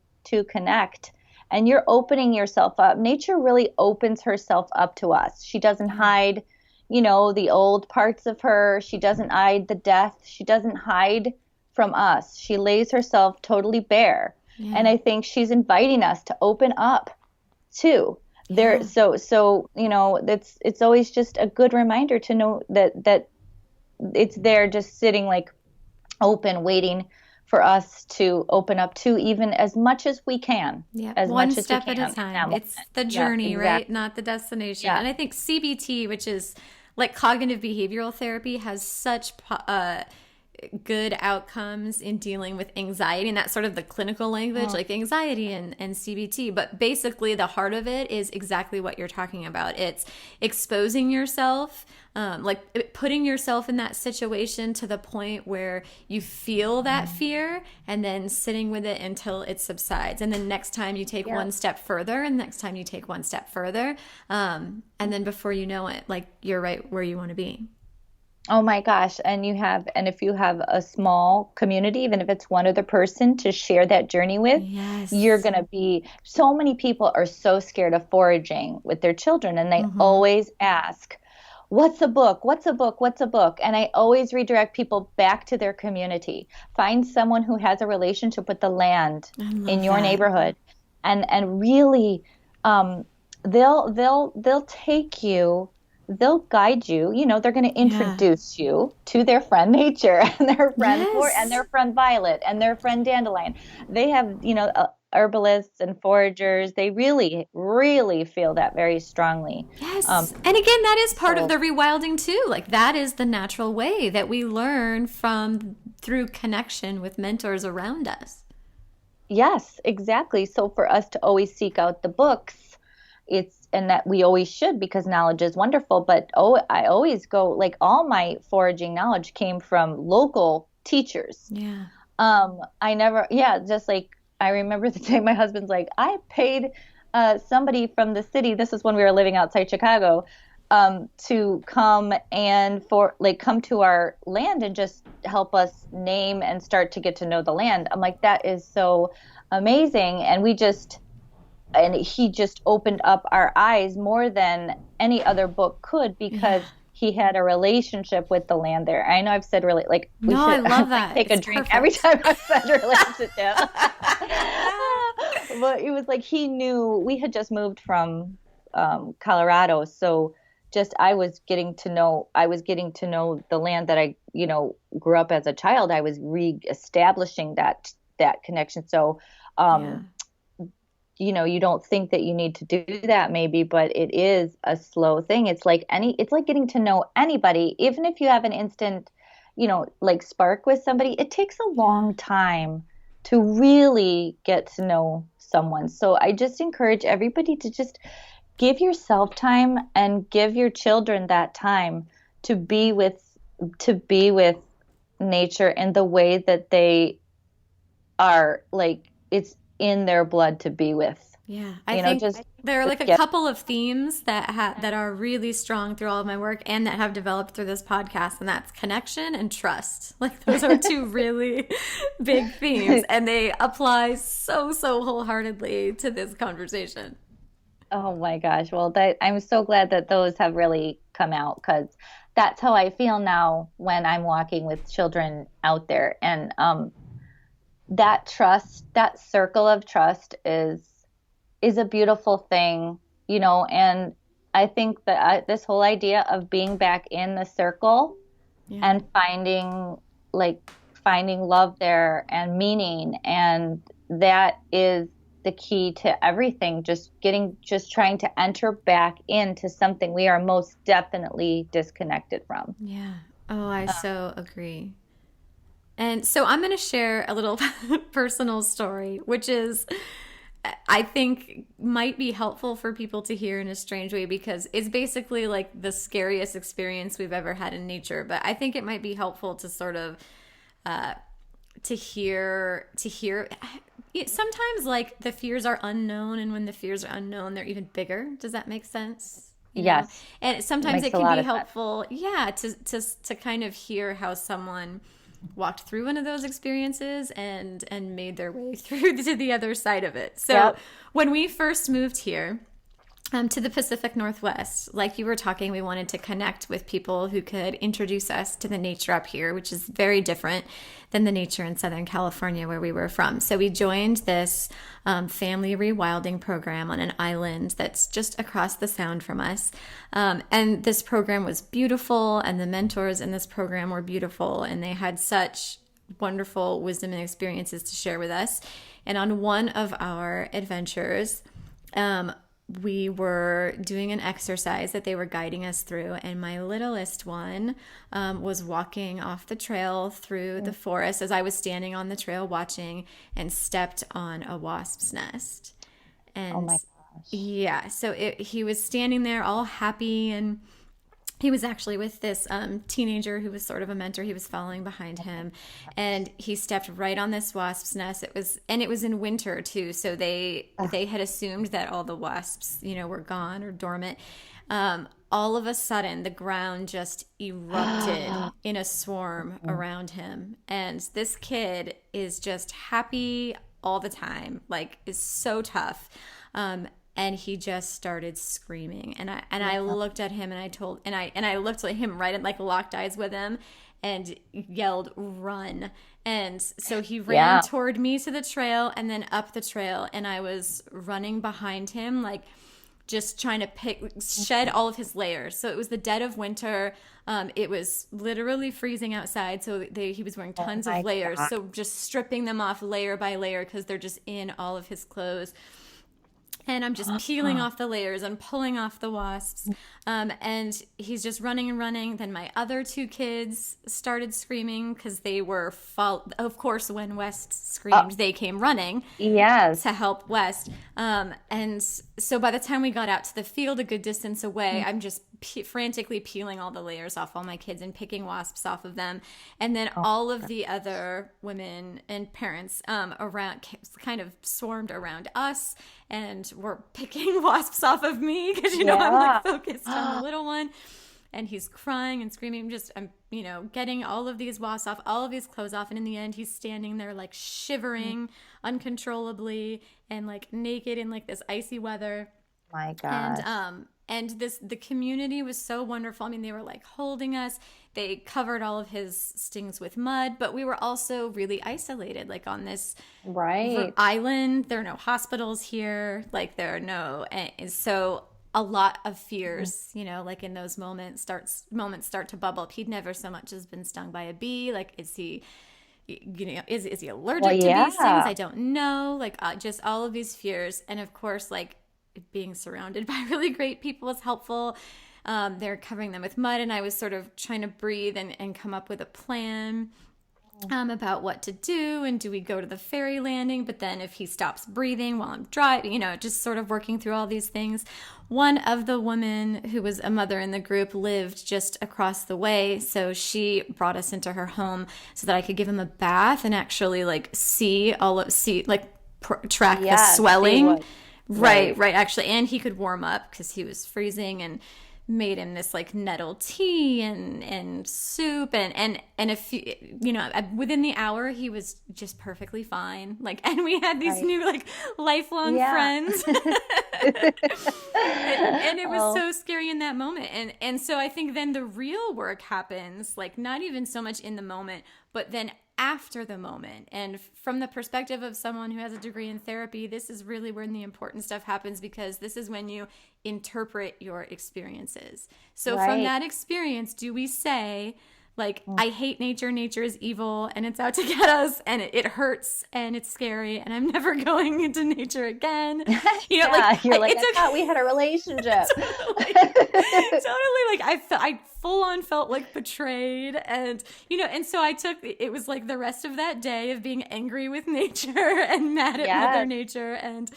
connect. And you're opening yourself up. Nature really opens herself up to us. She doesn't hide, the old parts of her. She doesn't hide the death. She doesn't hide from us. She lays herself totally bare. Yeah. And I think she's inviting us to open up too. Yeah. It's always just a good reminder to know that it's there just sitting like open, waiting for us to open up to even as much as we can. Yeah, as one much as step we at can a time. It's the journey, exactly. Right? Not the destination. Yeah. And I think CBT, which is like cognitive behavioral therapy, has such good outcomes in dealing with anxiety, and that's sort of the clinical language, like anxiety and CBT. But basically the heart of it is exactly what you're talking about. It's exposing yourself, like putting yourself in that situation to the point where you feel that fear and then sitting with it until it subsides. And then next time you take one step further, and next time you take one step further. And then before you know it, like you're right where you want to be. Oh my gosh. And if you have a small community, even if it's one other person to share that journey with, you're going to be, so many people are so scared of foraging with their children. And they always ask, what's a book? What's a book? What's a book? And I always redirect people back to their community. Find someone who has a relationship with the land in your neighborhood. And really, they'll take you. They'll guide you. They're going to introduce you to their friend nature and their friend and their friend violet and their friend dandelion. They have, herbalists and foragers. They really, really feel that very strongly. Yes. And again, that is part of the rewilding too. Like that is the natural way that we learn through connection with mentors around us. Yes, exactly. So for us to always seek out the books, and that we always should, because knowledge is wonderful. But I always go, like, all my foraging knowledge came from local teachers. Yeah. Just like I remember the day my husband's like, I paid somebody from the city. This is when we were living outside Chicago, to come come to our land and just help us name and start to get to know the land. I'm like, that is so amazing. And he just opened up our eyes more than any other book could, because he had a relationship with the land there. I know I've said really, like, I love that. Take a drink every time I've said relationship. But it was like he knew. We had just moved from Colorado, so I was getting to know the land that I grew up as a child. I was reestablishing that connection. So. You don't think that you need to do that maybe, but it is a slow thing. It's like getting to know anybody, even if you have an instant, like spark with somebody, it takes a long time to really get to know someone. So I just encourage everybody to just give yourself time and give your children that time to be with nature in the way that they are, like, it's in their blood to be with. Yeah, I think there are like a couple of themes that are really strong through all of my work and that have developed through this podcast, and that's connection and trust. Like those are two really big themes, and they apply so wholeheartedly to this conversation. Oh my gosh. Well, I'm so glad that those have really come out, because that's how I feel now when I'm walking with children out there. And that trust, that circle of trust is a beautiful thing, you know. And I think that this whole idea of being back in the circle and finding love there and meaning, and that is the key to everything. Just trying to enter back into something we are most definitely disconnected from. Yeah. Oh, I so agree. And so I'm going to share a little personal story, which is, I think, might be helpful for people to hear in a strange way, because it's basically like the scariest experience we've ever had in nature. But I think it might be helpful to sort of to hear. Sometimes, like, the fears are unknown, and when the fears are unknown, they're even bigger. Does that make sense? Yes. Know? And sometimes it can be helpful, to kind of hear how someone walked through one of those experiences and made their way through to the other side of it. So when we first moved here to the Pacific Northwest, like you were talking, we wanted to connect with people who could introduce us to the nature up here, which is very different than the nature in Southern California where we were from. So we joined this family rewilding program on an island that's just across the sound from us. And this program was beautiful, and the mentors in this program were beautiful, and they had such wonderful wisdom and experiences to share with us. And on one of our adventures, we were doing an exercise that they were guiding us through, and my littlest one was walking off the trail through the forest as I was standing on the trail watching, and stepped on a wasp's nest. And oh my gosh. Yeah, so he was standing there all happy, and he was actually with this teenager who was sort of a mentor. He was following behind him, and he stepped right on this wasp's nest. It was in winter too, so they had assumed that all the wasps, were gone or dormant. All of a sudden, the ground just erupted in a swarm around him, and this kid is just happy all the time, like, is so tough. And he just started screaming, and I looked at him, and I looked at him right, and like locked eyes with him, and yelled, "Run!" And so he ran toward me to the trail, and then up the trail, and I was running behind him, like just trying to shed all of his layers. So it was the dead of winter. It was literally freezing outside, so he was wearing tons of layers. God. So just stripping them off layer by layer, because they're just in all of his clothes. And I'm just peeling off the layers and pulling off the wasps. And he's just running and running. Then my other two kids started screaming, because they were, of course, when West screamed, they came running to help West. And so by the time we got out to the field a good distance away, I'm just frantically peeling all the layers off all my kids and picking wasps off of them. And then all of the other women and parents around kind of swarmed around us and were picking wasps off of me, because I'm like focused on the little one, and he's crying and screaming. I'm getting all of these wasps off, all of his clothes off, and in the end he's standing there like shivering uncontrollably and like naked in like this icy weather. My God. And the community was so wonderful. I mean, they were like holding us. They covered all of his stings with mud, but we were also really isolated, like on this island. There are no hospitals here. Like there are no, and so a lot of fears, like in those moments start to bubble up. He'd never so much as been stung by a bee. Like, is he allergic to these things? I don't know. Like just all of these fears. And of course, like, being surrounded by really great people was helpful. They're covering them with mud, and I was sort of trying to breathe and come up with a plan about what to do, and do we go to the ferry landing, but then if he stops breathing while I'm driving, just sort of working through all these things. One of the women who was a mother in the group lived just across the way, so she brought us into her home so that I could give him a bath and actually like track the swelling. Right, actually. And he could warm up because he was freezing. And made him this like nettle tea and soup and a few, within the hour he was just perfectly fine. Like, and we had these new like lifelong friends. and it was so scary in that moment. And so I think then the real work happens, like not even so much in the moment, but then after the moment. And from the perspective of someone who has a degree in therapy, this is really when the important stuff happens, because this is when you interpret your experiences. So from that experience, do we say, like, I hate nature, nature is evil, and it's out to get us, and it hurts, and it's scary, and I'm never going into nature again? You're like, I thought we had a relationship. Totally, like, I full on felt, like, betrayed, and, and so it was, like, the rest of that day of being angry with nature and mad at Mother Nature, and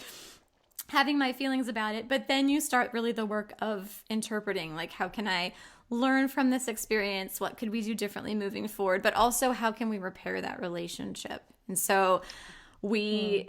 having my feelings about it. But then you start really the work of interpreting, like, how can I learn from this experience? What could we do differently moving forward? But also, how can we repair that relationship? And so we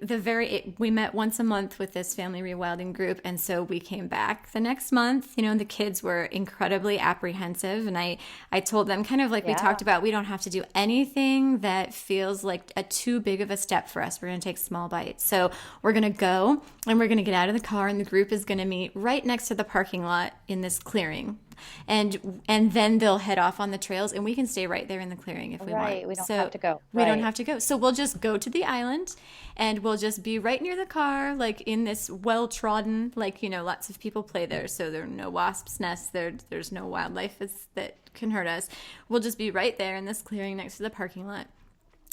met once a month with this family rewilding group. And so we came back the next month, the kids were incredibly apprehensive. And I told them, kind of like we talked about, we don't have to do anything that feels like too big of a step for us. We're going to take small bites. So we're going to go and we're going to get out of the car, and the group is going to meet right next to the parking lot in this clearing. And then they'll head off on the trails, and we can stay right there in the clearing if we want. Right, we don't have to go. We don't have to go. So we'll just go to the island, and we'll just be right near the car, like in this well-trodden, like, lots of people play there, so there are no wasps' nests, there's no wildlife that can hurt us. We'll just be right there in this clearing next to the parking lot.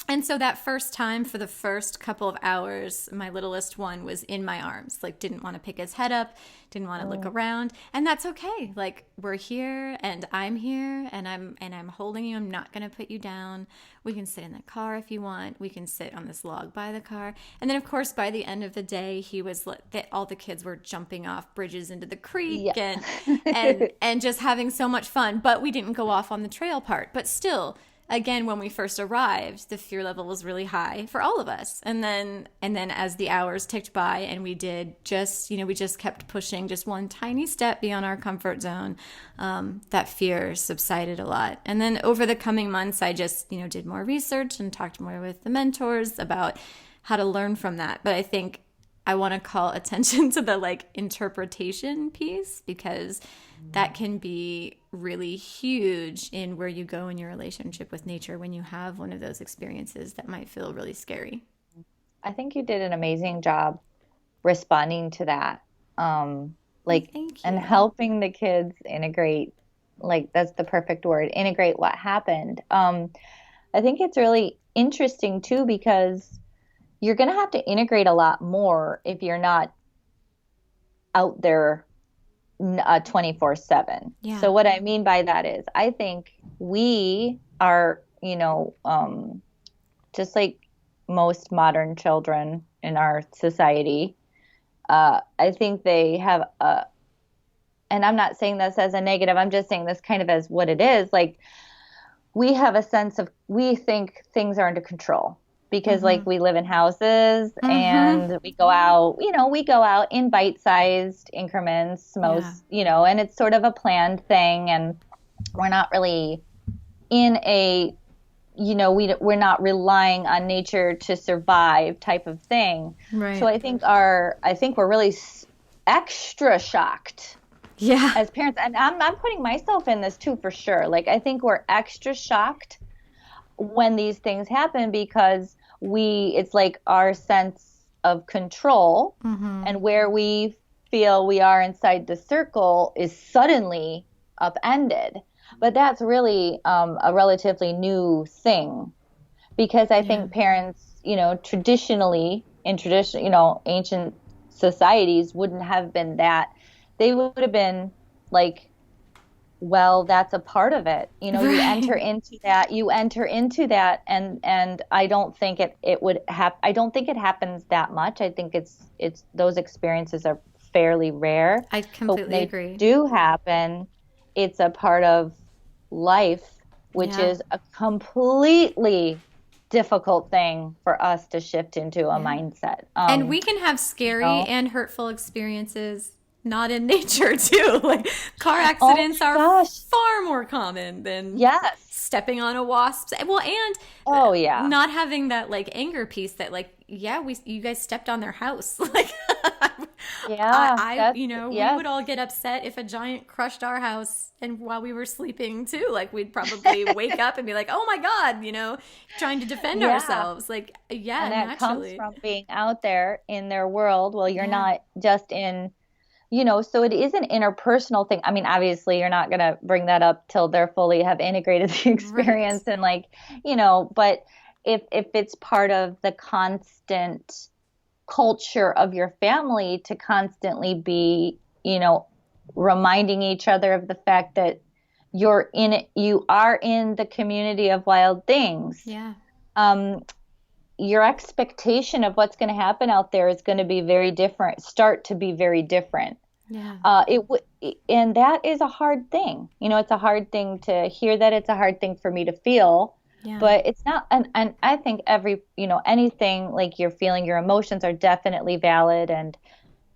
And so that first time, for the first couple of hours, my littlest one was in my arms, like didn't want to pick his head up, didn't want to look around. And that's okay. Like, we're here and I'm here and I'm holding you. I'm not going to put you down. We can sit in the car if you want. We can sit on this log by the car. And then, of course, by the end of the day, he was all the kids were jumping off bridges into the creek and just having so much fun. But we didn't go off on the trail part. But still, again, when we first arrived, the fear level was really high for all of us. And then as the hours ticked by and we did just, we just kept pushing just one tiny step beyond our comfort zone, that fear subsided a lot. And then over the coming months, I just, did more research and talked more with the mentors about how to learn from that. But I think I want to call attention to the interpretation piece, because that can be really huge in where you go in your relationship with nature when you have one of those experiences that might feel really scary. I think you did an amazing job responding to that. And helping the kids integrate, that's the perfect word, integrate what happened. I think it's really interesting too, because you're going to have to integrate a lot more if you're not out there 24/7. Yeah. So what I mean by that is, I think we are, just like most modern children in our society, I think they have and I'm not saying this as a negative, I'm just saying this kind of as what it is. Like, we have a sense of, we think things are under control. Because we live in houses and we go out, in bite-sized increments and it's sort of a planned thing, and we're not really in a, we're not relying on nature to survive type of thing. Right. So I think we're really extra shocked. Yeah. As parents, and I'm putting myself in this too, for sure. Like, I think we're extra shocked when these things happen, because it's like our sense of control and where we feel we are inside the circle is suddenly upended. But that's really a relatively new thing, because I think parents, traditionally in ancient societies wouldn't have been that. They would have been like, well, that's a part of it. You enter into that, and I don't think it would happen. I don't think it happens that much. I think it's those experiences are fairly rare. I completely agree. They do happen. It's a part of life, which is a completely difficult thing for us to shift into a mindset. And we can have scary and hurtful experiences not in nature too. Like car accidents are gosh. far more common than Yes. stepping on a wasp. Well, and Oh yeah. not having that like anger piece that like, yeah, you guys stepped on their house. Like, Yeah. we would all get upset if a giant crushed our house and while we were sleeping too. Like we'd probably wake up and be like, oh my God, trying to defend ourselves. Like, yeah, And that naturally. comes from being out there in their world. Well, you're not just in, so it is an interpersonal thing. I mean, obviously you're not going to bring that up till they're fully have integrated the experience and like, but if it's part of the constant culture of your family to constantly be, reminding each other of the fact that you are in the community of wild things. Yeah. Your expectation of what's going to happen out there is going to be very different, start to be very different. Yeah. And that is a hard thing. It's a hard thing to hear that. It's a hard thing for me to feel. Yeah. But it's not, and I think anything like you're feeling, your emotions are definitely valid, and,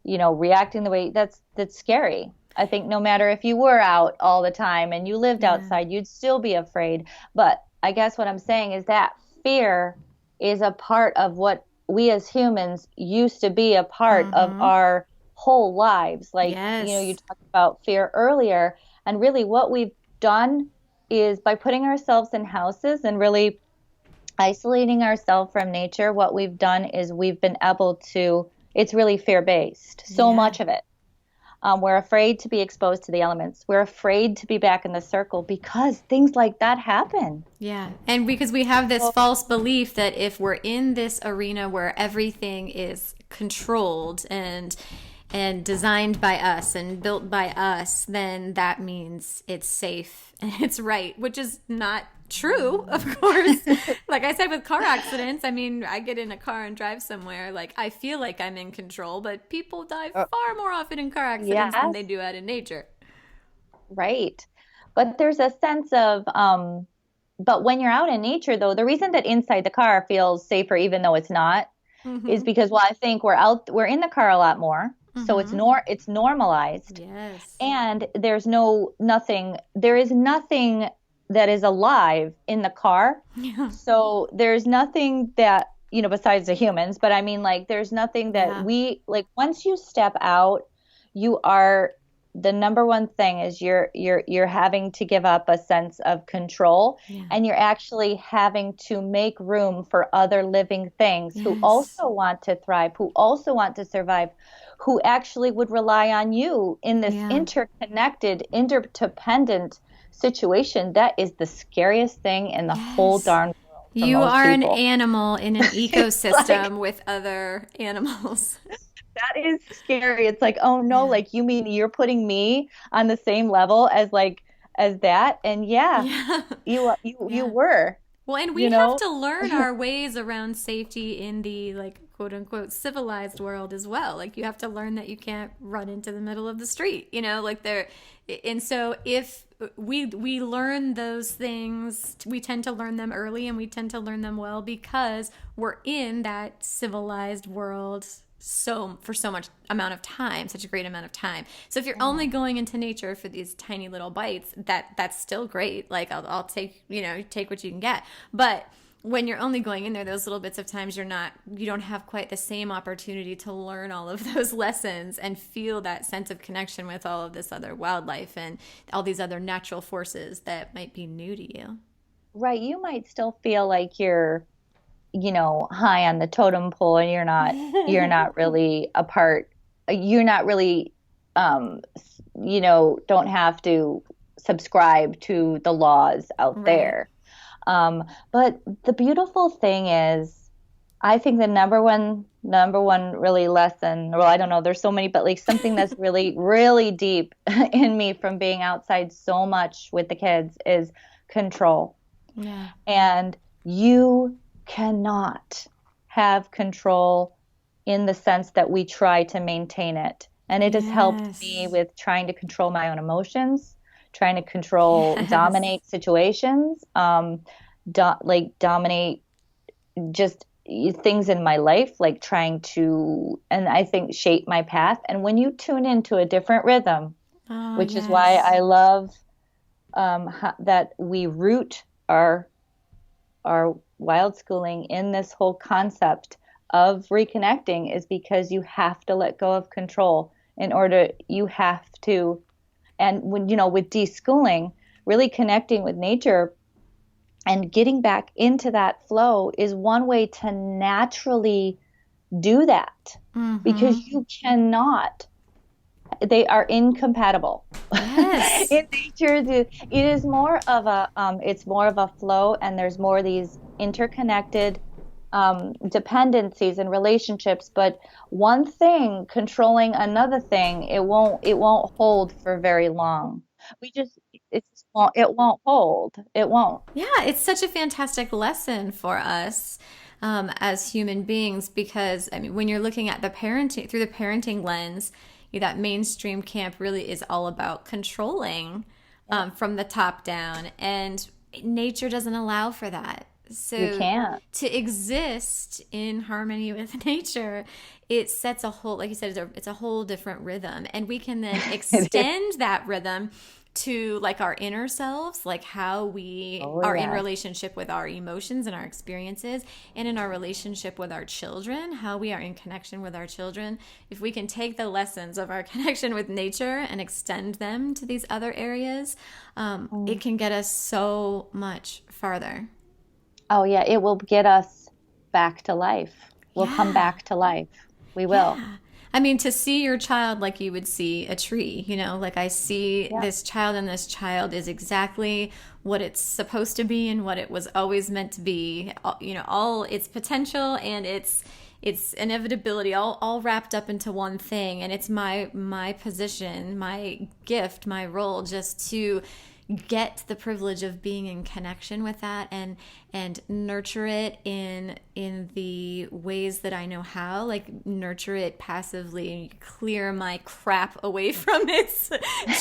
reacting the way that's scary. I think no matter if you were out all the time and you lived outside, you'd still be afraid. But I guess what I'm saying is that fear is a part of what we as humans used to be a part of our whole lives. Like, you talked about fear earlier, and really what we've done is by putting ourselves in houses and really isolating ourselves from nature, what we've done is we've been able to, it's really fear-based, so much of it. We're afraid to be exposed to the elements. We're afraid to be back in the circle because things like that happen. Yeah. And because we have this false belief that if we're in this arena where everything is controlled and designed by us and built by us, then that means it's safe and it's right, which is not true, of course. Like I said, with car accidents, I mean, I get in a car and drive somewhere, like I feel like I'm in control, but people die far more often in car accidents than they do out in nature. Right. But there's a sense of, but when you're out in nature, though, the reason that inside the car feels safer, even though it's not, is because, I think we're in the car a lot more. So it's normalized. Yes. And there is nothing that is alive in the car. Yeah. So there's nothing that, besides the humans, but I mean, like, there's nothing that we, like, once you step out, you are, the number one thing is you're having to give up a sense of control, and you're actually having to make room for other living things who also want to thrive, who also want to survive, who actually would rely on you in this interconnected, interdependent situation. That is the scariest thing in the whole darn world. You are people. An animal in an ecosystem with other animals. That is scary. It's like, oh no, like you mean you're putting me on the same level as that? And you were. Well, and we have to learn our ways around safety in the, like, quote unquote civilized world as well. Like you have to learn that you can't run into the middle of the street, and so if we learn those things, we tend to learn them early and we tend to learn them well because we're in that civilized world for so much amount of time, such a great amount of time. So if you're only going into nature for these tiny little bites, that's still great. Like I'll take what you can get. But when you're only going in there those little bits of times, you don't have quite the same opportunity to learn all of those lessons and feel that sense of connection with all of this other wildlife and all these other natural forces that might be new to you. Right. You might still feel like you're high on the totem pole, and you're not really a part. You're not really, don't have to subscribe to the laws out there. But the beautiful thing is, I think the number one really lesson, well, I don't know, there's so many, but like something that's really, really deep in me from being outside so much with the kids is control. Yeah. And you cannot have control in the sense that we try to maintain it. And it has helped me with trying to control my own emotions, trying to dominate situations, dominate just things in my life, like trying to, and I think shape my path. And when you tune into a different rhythm, Oh, which is why yes. I love that we root our wild schooling in this whole concept of reconnecting, is because you have to let go of control in order, you have to, and when, with deschooling, really connecting with nature and getting back into that flow is one way to naturally do that, because you cannot, they are incompatible. Yes. In nature, it is more of a it's more of a flow, and there's more of these interconnected dependencies and relationships. But one thing controlling another thing, it won't hold for very long. It won't hold. It won't. Yeah, it's such a fantastic lesson for us as human beings, because I mean, when you're looking at the parenting through the parenting lens, that mainstream camp really is all about controlling from the top down, and nature doesn't allow for that. You So can't. to exist in harmony with nature, it sets a whole, like you said, it's a whole different rhythm, and we can then extend that rhythm to like our inner selves, like how we are in Yes. relationship with our emotions and our experiences, and in our relationship with our children, how we are in connection with our children. If we can take the lessons of our connection with nature and extend them to these other areas, it can get us so much farther. Oh yeah, it will get us back to life. We'll come Yeah. back to life. We will. Yeah. I mean, to see your child like you would see a tree, like I see Yeah. this child, and this child is exactly what it's supposed to be and what it was always meant to be. All its potential and its inevitability all wrapped up into one thing. And it's my position, my gift, my role, just to get the privilege of being in connection with that, and nurture it in the ways that I know how, like nurture it passively, clear my crap away from its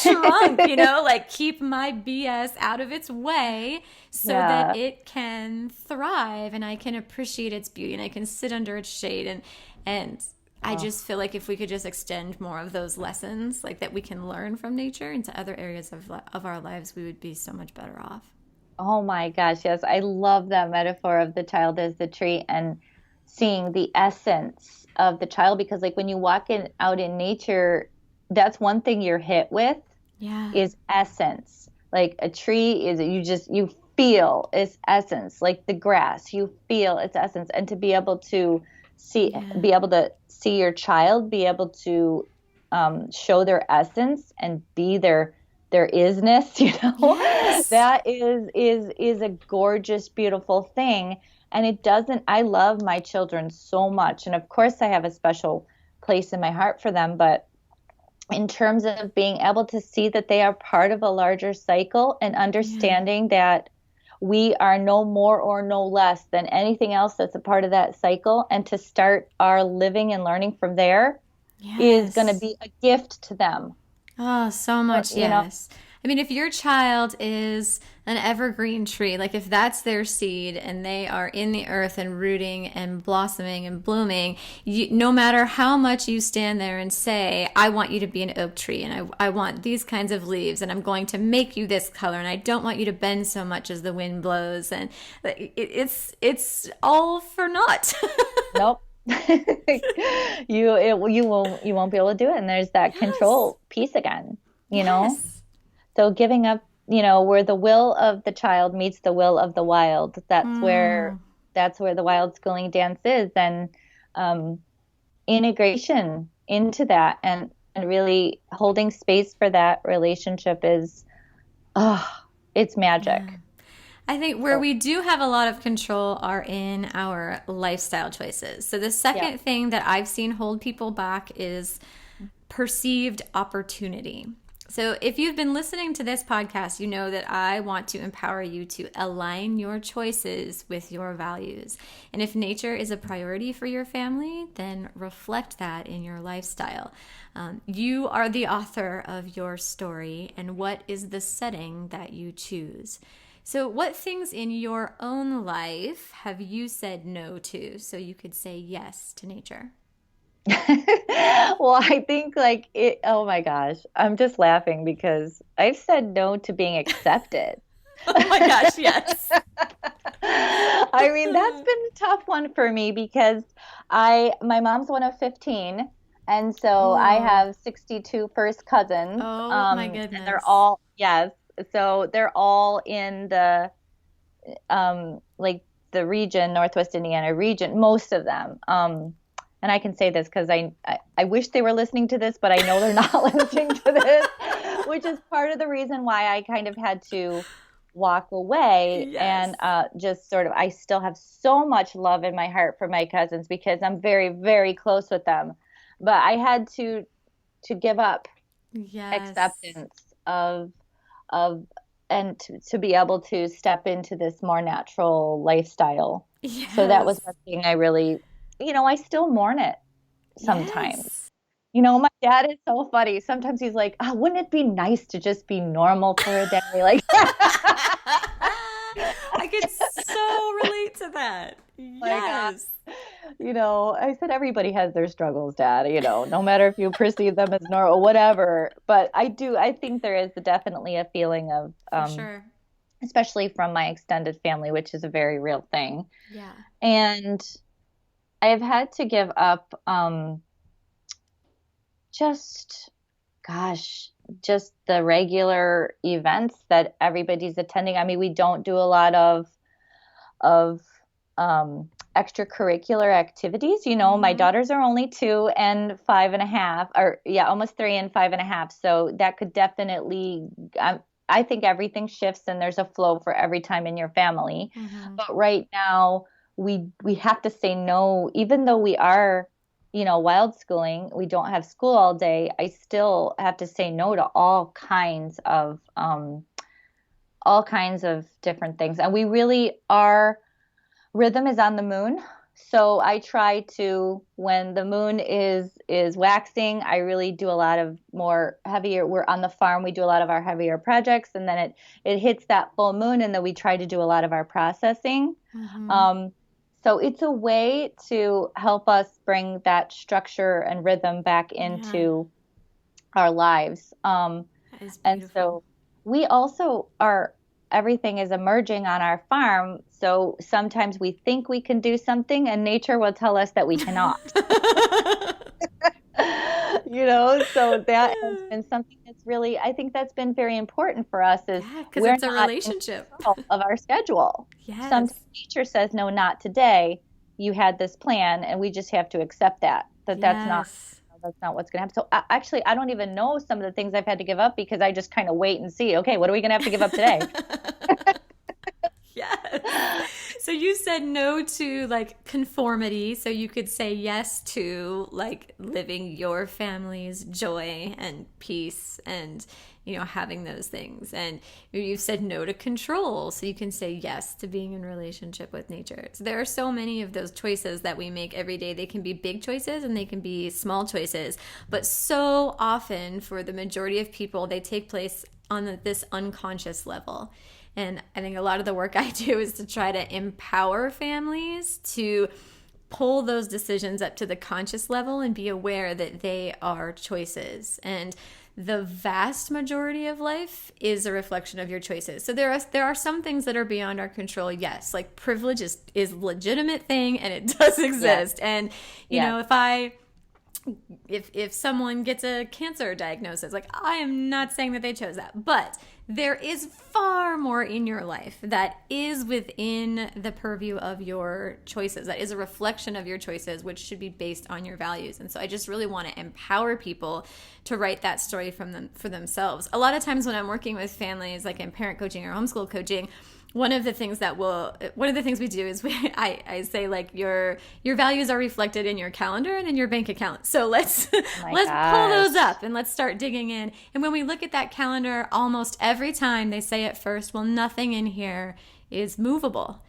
trunk, like keep my BS out of its way so that Yeah. it can thrive, and I can appreciate its beauty, and I can sit under its shade, and I just feel like if we could just extend more of those lessons, like that we can learn from nature, into other areas of our lives, we would be so much better off. Oh my gosh, yes. I love that metaphor of the child as the tree, and seeing the essence of the child, because like when you walk out in nature, that's one thing you're hit with, Yeah. is essence. Like a tree is, you feel its essence, like the grass, you feel its essence. And to be able to see your child, be able to show their essence and be their isness, Yes. that is a gorgeous, beautiful thing. And I love my children so much. And of course I have a special place in my heart for them, but in terms of being able to see that they are part of a larger cycle, and understanding that we are no more or no less than anything else that's a part of that cycle, and to start our living and learning from there is going to Yes. be a gift to them. Oh, so much, You know, yes. I mean, if your child is an evergreen tree, like if that's their seed and they are in the earth and rooting and blossoming and blooming, no matter how much you stand there and say, I want you to be an oak tree, and I want these kinds of leaves, and I'm going to make you this color, and I don't want you to bend so much as the wind blows, and it's all for naught. nope. You won't be able to do it. And there's that Yes. control piece again, you know? Yes. So giving up, where the will of the child meets the will of the wild, that's where the wild schooling dance is. And integration into that, and really holding space for that relationship is, it's magic. I think where we do have a lot of control are in our lifestyle choices. So the second thing that I've seen hold people back is perceived opportunity. So if you've been listening to this podcast, you know that I want to empower you to align your choices with your values. And if nature is a priority for your family, then reflect that in your lifestyle. You are the author of your story, and what is the setting that you choose? So what things in your own life have you said no to so you could say yes to nature? Well, I think like it, oh my gosh, I'm just laughing because I've said no to being accepted. Oh my gosh, yes. I mean, that's been a tough one for me because my mom's one of 15, and so I have 62 first cousins. Oh my And goodness. they're all, yes, so they're all in the like the region, Northwest Indiana region, most of them. And I can say this because I wish they were listening to this, but I know they're not listening to this, which is part of the reason why I kind of had to walk away. Yes. And just sort of, I still have so much love in my heart for my cousins because I'm very, very close with them. But I had to give up Yes. acceptance of and to be able to step into this more natural lifestyle. Yes. So that was one thing I really, I still mourn it sometimes. Yes. My dad is so funny. Sometimes he's like, oh, wouldn't it be nice to just be normal for a day? Like, I could so relate to that. Yes. I said, everybody has their struggles, Dad, no matter if you perceive them as normal, whatever. But I think there is definitely a feeling of, For sure. especially from my extended family, which is a very real thing. Yeah. And I have had to give up, just the regular events that everybody's attending. I mean, we don't do a lot of extracurricular activities. My daughters are only 2 and 5.5, or almost 3 and 5.5. So that could definitely, I think everything shifts and there's a flow for every time in your family. Mm-hmm. But right now we have to say no, even though we are, wild schooling, we don't have school all day. I still have to say no to all kinds of different things. And we really are, rhythm is on the moon. So I try to, when the moon is waxing, I really do a lot of more heavier, we're on the farm, we do a lot of our heavier projects, and then it hits that full moon, and then we try to do a lot of our processing. Mm-hmm. So it's a way to help us bring that structure and rhythm back into our lives. That is beautiful. And so we also everything is emerging on our farm. So sometimes we think we can do something and nature will tell us that we cannot. So that has been something that's really, I think that's been very important for us is because it's a relationship of our schedule. Yes. Sometimes nature says, no, not today. You had this plan and we just have to accept that that's not what's going to happen. So actually, I don't even know some of the things I've had to give up because I just kind of wait and see, okay, what are we going to have to give up today? Yes. So you said no to like conformity. So you could say yes to like living your family's joy and peace and, having those things. And you've said no to control. So you can say yes to being in relationship with nature. So there are so many of those choices that we make every day. They can be big choices and they can be small choices. But so often for the majority of people, they take place on this unconscious level. And I think a lot of the work I do is to try to empower families to pull those decisions up to the conscious level and be aware that they are choices. And the vast majority of life is a reflection of your choices. So there are some things that are beyond our control. Yes, like privilege is a legitimate thing and it does exist. Yes. And you know, if someone gets a cancer diagnosis, like I am not saying that they chose that, but there is far more in your life that is within the purview of your choices. That is a reflection of your choices, which should be based on your values. And so I just really want to empower people to write that story for themselves. A lot of times when I'm working with families, like in parent coaching or homeschool coaching, one of the things we do is I say like your values are reflected in your calendar and in your bank account. So let's pull those up and let's start digging in. And when we look at that calendar, almost every time they say at first, well, nothing in here is movable.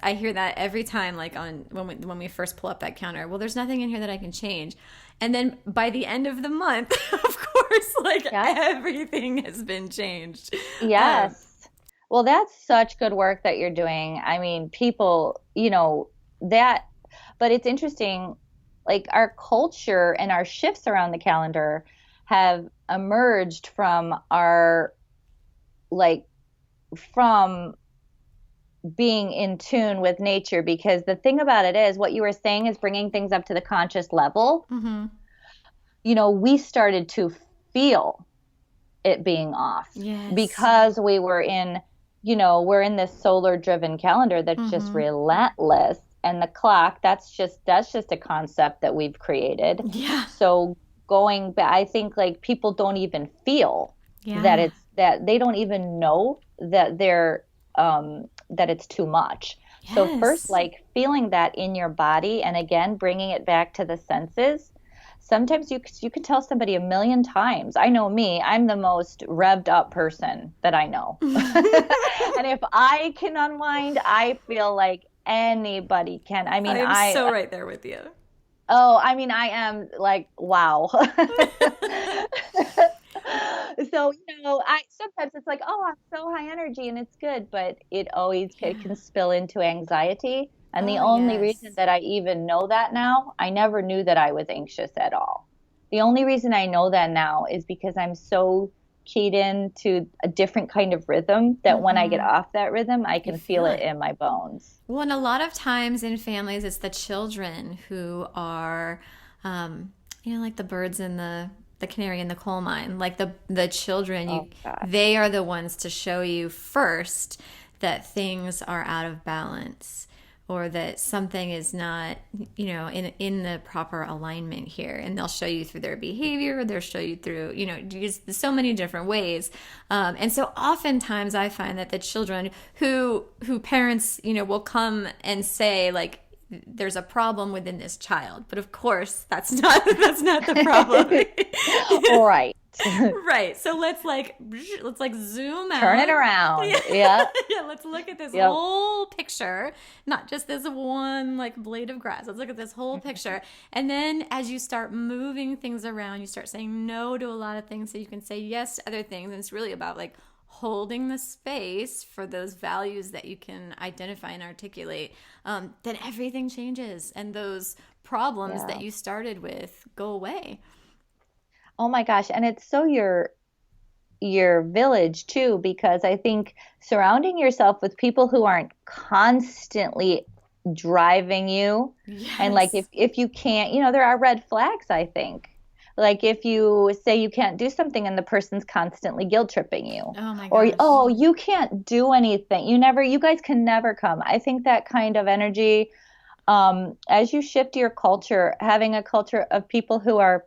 I hear that every time, like when we first pull up that calendar. Well, there's nothing in here that I can change. And then by the end of the month, of course, everything has been changed. Yes. Well, that's such good work that you're doing. I mean, people, but it's interesting, like our culture and our shifts around the calendar have emerged like, from being in tune with nature, because the thing about it is what you were saying is bringing things up to the conscious level. Mm-hmm. We started to feel it being off because we're in this solar driven calendar that's just relentless, and the clock, that's just a concept that we've created. Yeah. So going back, I think like people don't even feel that they don't even know that they're that it's too much. Yes. So first, like feeling that in your body, and again bringing it back to the senses. Sometimes you can tell somebody a million times. I know me, I'm the most revved up person that I know. And if I can unwind, I feel like anybody can. I mean, I'm so right there with you. Oh, I mean, I am like, wow. So, sometimes it's like, oh, I'm so high energy and it's good, but it always can spill into anxiety. And the only reason that I even know that now, I never knew that I was anxious at all. The only reason I know that now is because I'm so keyed into a different kind of rhythm that when I get off that rhythm, I can feel it in my bones. Well, and a lot of times in families, it's the children who are, like the birds in the canary in the coal mine. Like the children, they are the ones to show you first that things are out of balance, or that something is not, in the proper alignment here. And they'll show you through their behavior. They'll show you through, just so many different ways. And so oftentimes I find that the children who parents, will come and say, like, there's a problem within this child. But of course, that's not the problem. Right. Right. So let's zoom out. Turn it around. Yeah. Yeah. Let's look at this whole picture, not just this one like blade of grass. Let's look at this whole picture. And then as you start moving things around, you start saying no to a lot of things so you can say yes to other things. And it's really about like holding the space for those values that you can identify and articulate. Then everything changes and those problems that you started with go away. Oh my gosh. And it's so your village too, because I think surrounding yourself with people who aren't constantly driving you. Yes. And like if you can't, there are red flags, I think. Like if you say you can't do something and the person's constantly guilt tripping you. Oh my gosh. Or, you can't do anything. You guys can never come. I think that kind of energy, as you shift your culture, having a culture of people who are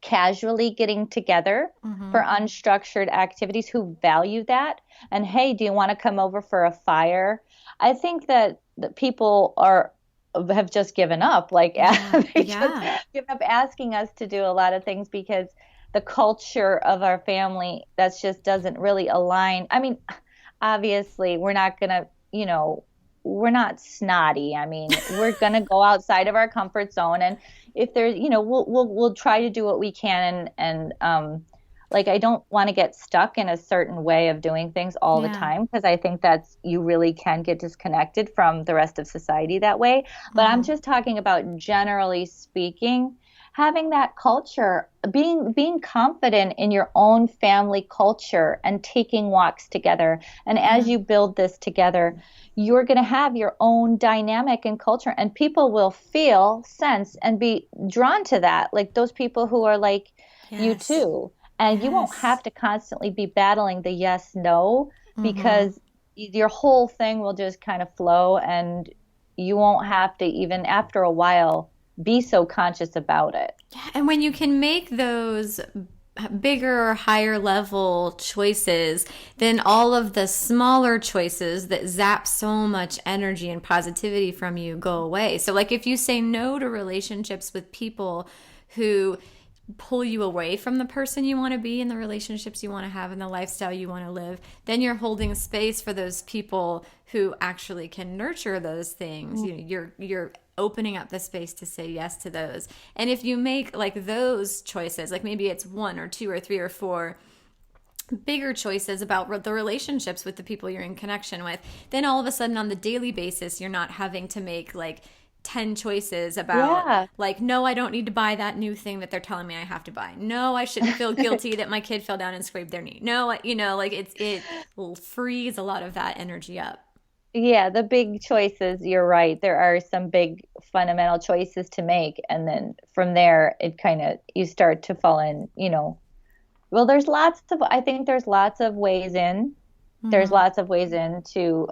casually getting together for unstructured activities, who value that. And hey, do you want to come over for a fire? I think that people have just given up. Like just give up asking us to do a lot of things because the culture of our family just doesn't really align. I mean, obviously we're not gonna, we're not snotty. I mean, we're gonna go outside of our comfort zone, and if there's, we'll try to do what we can, and like I don't want to get stuck in a certain way of doing things all the time, because I think you really can get disconnected from the rest of society that way. But I'm just talking about generally speaking, having that culture, being confident in your own family culture and taking walks together. And as you build this together, you're going to have your own dynamic and culture, and people will feel, sense, and be drawn to that. Like those people who are like you too. And you won't have to constantly be battling the yes, no, because your whole thing will just kind of flow, and you won't have to, even after a while, be so conscious about it. Yeah, and when you can make those bigger or higher level choices, then all of the smaller choices that zap so much energy and positivity from you go away. So like if you say no to relationships with people who pull you away from the person you want to be and the relationships you want to have and the lifestyle you want to live, then you're holding space for those people who actually can nurture those things. You're opening up the space to say yes to those. And if you make like those choices, like maybe it's 1 or 2 or 3 or 4 bigger choices about the relationships with the people you're in connection with, then all of a sudden on the daily basis, you're not having to make like 10 choices about like, no, I don't need to buy that new thing that they're telling me I have to buy. No, I shouldn't feel guilty that my kid fell down and scraped their knee. No, like it frees a lot of that energy up. Yeah, the big choices, you're right. There are some big fundamental choices to make. And then from there, it kind of, you start to fall in, well, I think there's lots of ways in. There's lots of ways into,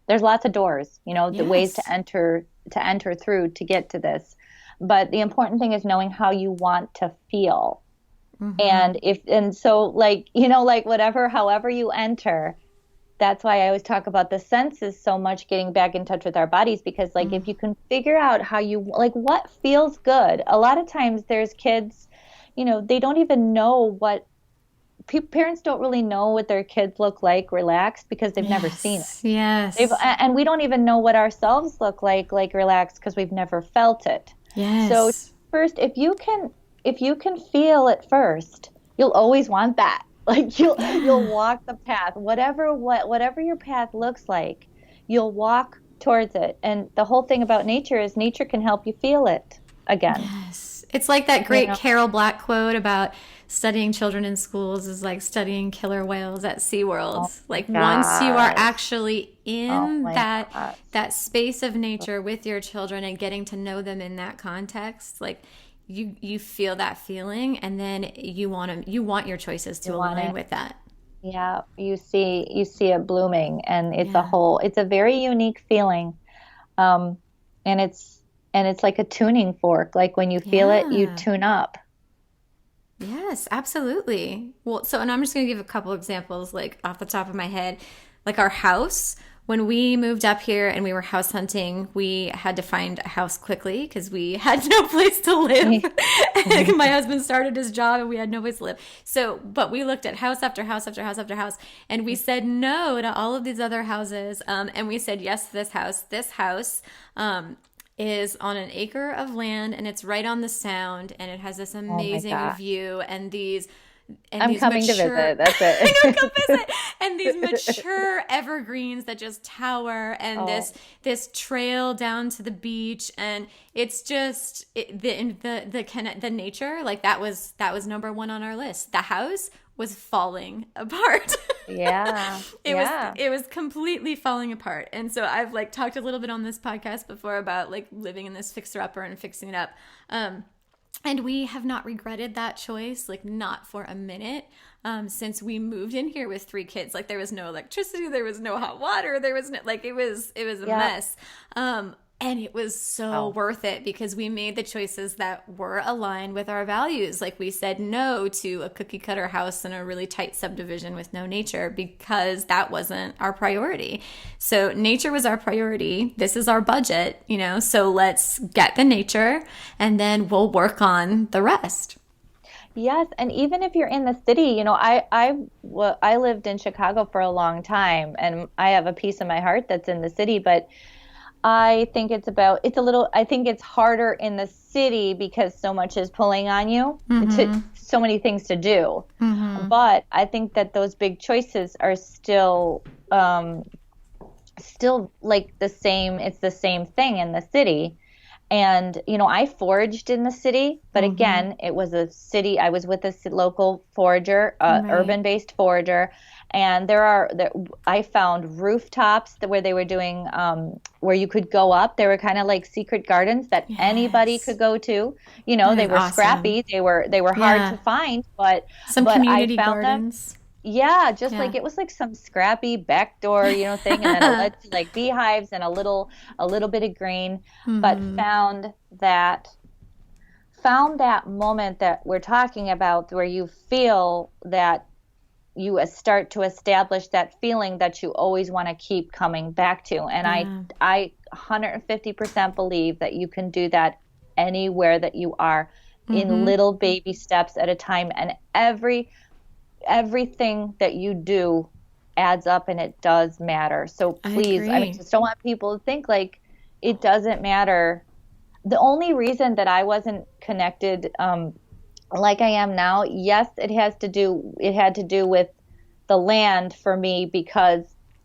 there's lots of doors, the ways to enter through to get to this. But the important thing is knowing how you want to feel. And so like, however you enter, that's why I always talk about the senses so much, getting back in touch with our bodies, because like if you can figure out how you like what feels good. A lot of times there's kids, they don't even know what parents don't really know what their kids look like relaxed because they've never seen it. Yes. And we don't even know what ourselves look like relaxed because we've never felt it. Yes. So first, if you can feel it first, you'll always want that. Like you'll walk the path, whatever your path looks like, you'll walk towards it. And the whole thing about nature is nature can help you feel it again. Yes. It's like that great Carol Black quote about studying children in schools is like studying killer whales at SeaWorld. Once you are actually in that space of nature with your children and getting to know them in that context, like you feel that feeling, and then you want your choices to align with that. Yeah, you see it blooming, and it's a very unique feeling, and it's like a tuning fork. Like when you feel it, you tune up. Yes, absolutely. Well, and I'm just going to give a couple examples, like off the top of my head. Like our house, when we moved up here and we were house hunting, we had to find a house quickly because we had no place to live. My husband started his job and we had no place to live. So, but we looked at house after house after house after house, and we said no to all of these other houses. And we said yes to this house. This house is on an acre of land, and it's right on the Sound, and it has this amazing view, and these I'm coming to visit. That's it. I know, come visit. And these mature evergreens that just tower, and this trail down to the beach, and it's just the nature. Like that was number one on our list. The house was falling apart. Yeah. It was completely falling apart. And so I've like talked a little bit on this podcast before about like living in this fixer upper and fixing it up. And we have not regretted that choice, like not for a minute, since we moved in here with 3 kids. Like there was no electricity, there was no hot water, there was no, like it was a mess. And it was so worth it because we made the choices that were aligned with our values. Like we said no to a cookie cutter house in a really tight subdivision with no nature because that wasn't our priority. So nature was our priority. This is our budget, so let's get the nature and then we'll work on the rest. Yes, and even if you're in the city, I lived in Chicago for a long time, and I have a piece of my heart that's in the city, but I think I think it's harder in the city because so much is pulling on you, so many things to do. But I think that those big choices are still like the same. It's the same thing in the city. And, I foraged in the city, but again, it was a city. I was with a local forager, urban-based forager. And I found rooftops where they were doing, where you could go up. They were kind of like secret gardens that anybody could go to. They were awesome. Scrappy. They were hard to find, but community I found gardens. Them. Yeah, like it was like some scrappy backdoor, thing, and then like beehives and a little bit of green, but found that moment that we're talking about where you feel that you start to establish that feeling that you always want to keep coming back to. And I 150% believe that you can do that anywhere that you are in little baby steps at a time. And everything that you do adds up and it does matter. So please, I just don't want people to think like it doesn't matter. The only reason that I wasn't connected like I am now, yes, it had to do with the land for me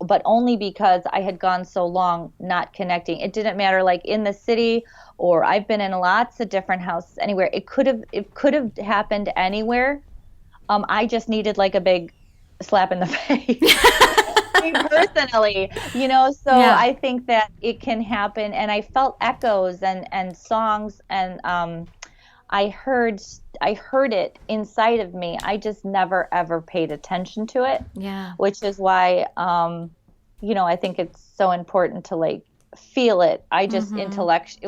but only because I had gone so long not connecting. It didn't matter, like in the city, or I've been in lots of different houses anywhere. It could have happened anywhere. I just needed like a big slap in the face. Me personally, so Yeah. I think that it can happen. And I felt echoes and songs, and I heard it inside of me. I just never ever paid attention to it. Yeah. Which is why I think it's so important to like feel it. I just it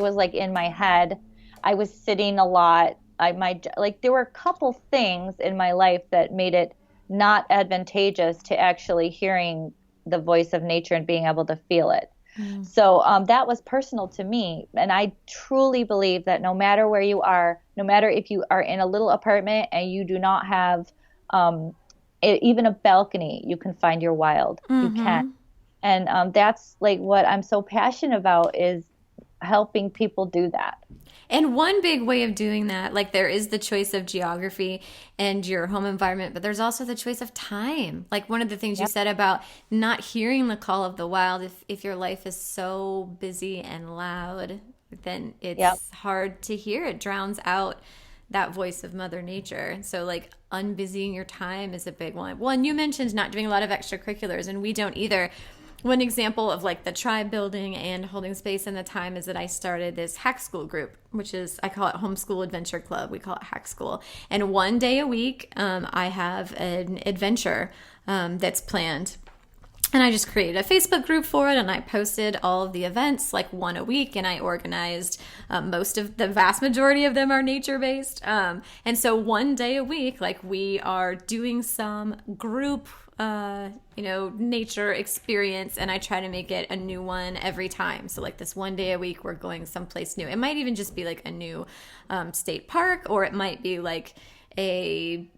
was like in my head. I was sitting a lot. There were a couple things in my life that made it not advantageous to actually hearing the voice of nature and being able to feel it. So that was personal to me. And I truly believe that no matter where you are, no matter if you are in a little apartment and you do not have even a balcony, you can find your wild. You can. And that's like what I'm so passionate about, is helping people do that. And one big way of doing that, like there is the choice of geography and your home environment, but there's also the choice of time. Like one of the things you said about not hearing the call of the wild, if your life is so busy and loud, then it's hard to hear. It drowns out that voice of Mother Nature. So like unbusying your time is a big one. Well, and you mentioned not doing a lot of extracurriculars, and we don't either. One example of like the tribe building and holding space in the time is that I started this hack school group, which is, I call it Homeschool Adventure Club. We call it Hack School. And one day a week, I have an adventure that's planned. And I just created a Facebook group for it, and I posted all of the events, like one a week, and I organized the vast majority of them are nature-based. And so one day a week, like we are doing some group nature experience, and I try to make it a new one every time. So like this one day a week, we're going someplace new. It might even just be like a new state park, or it might be like a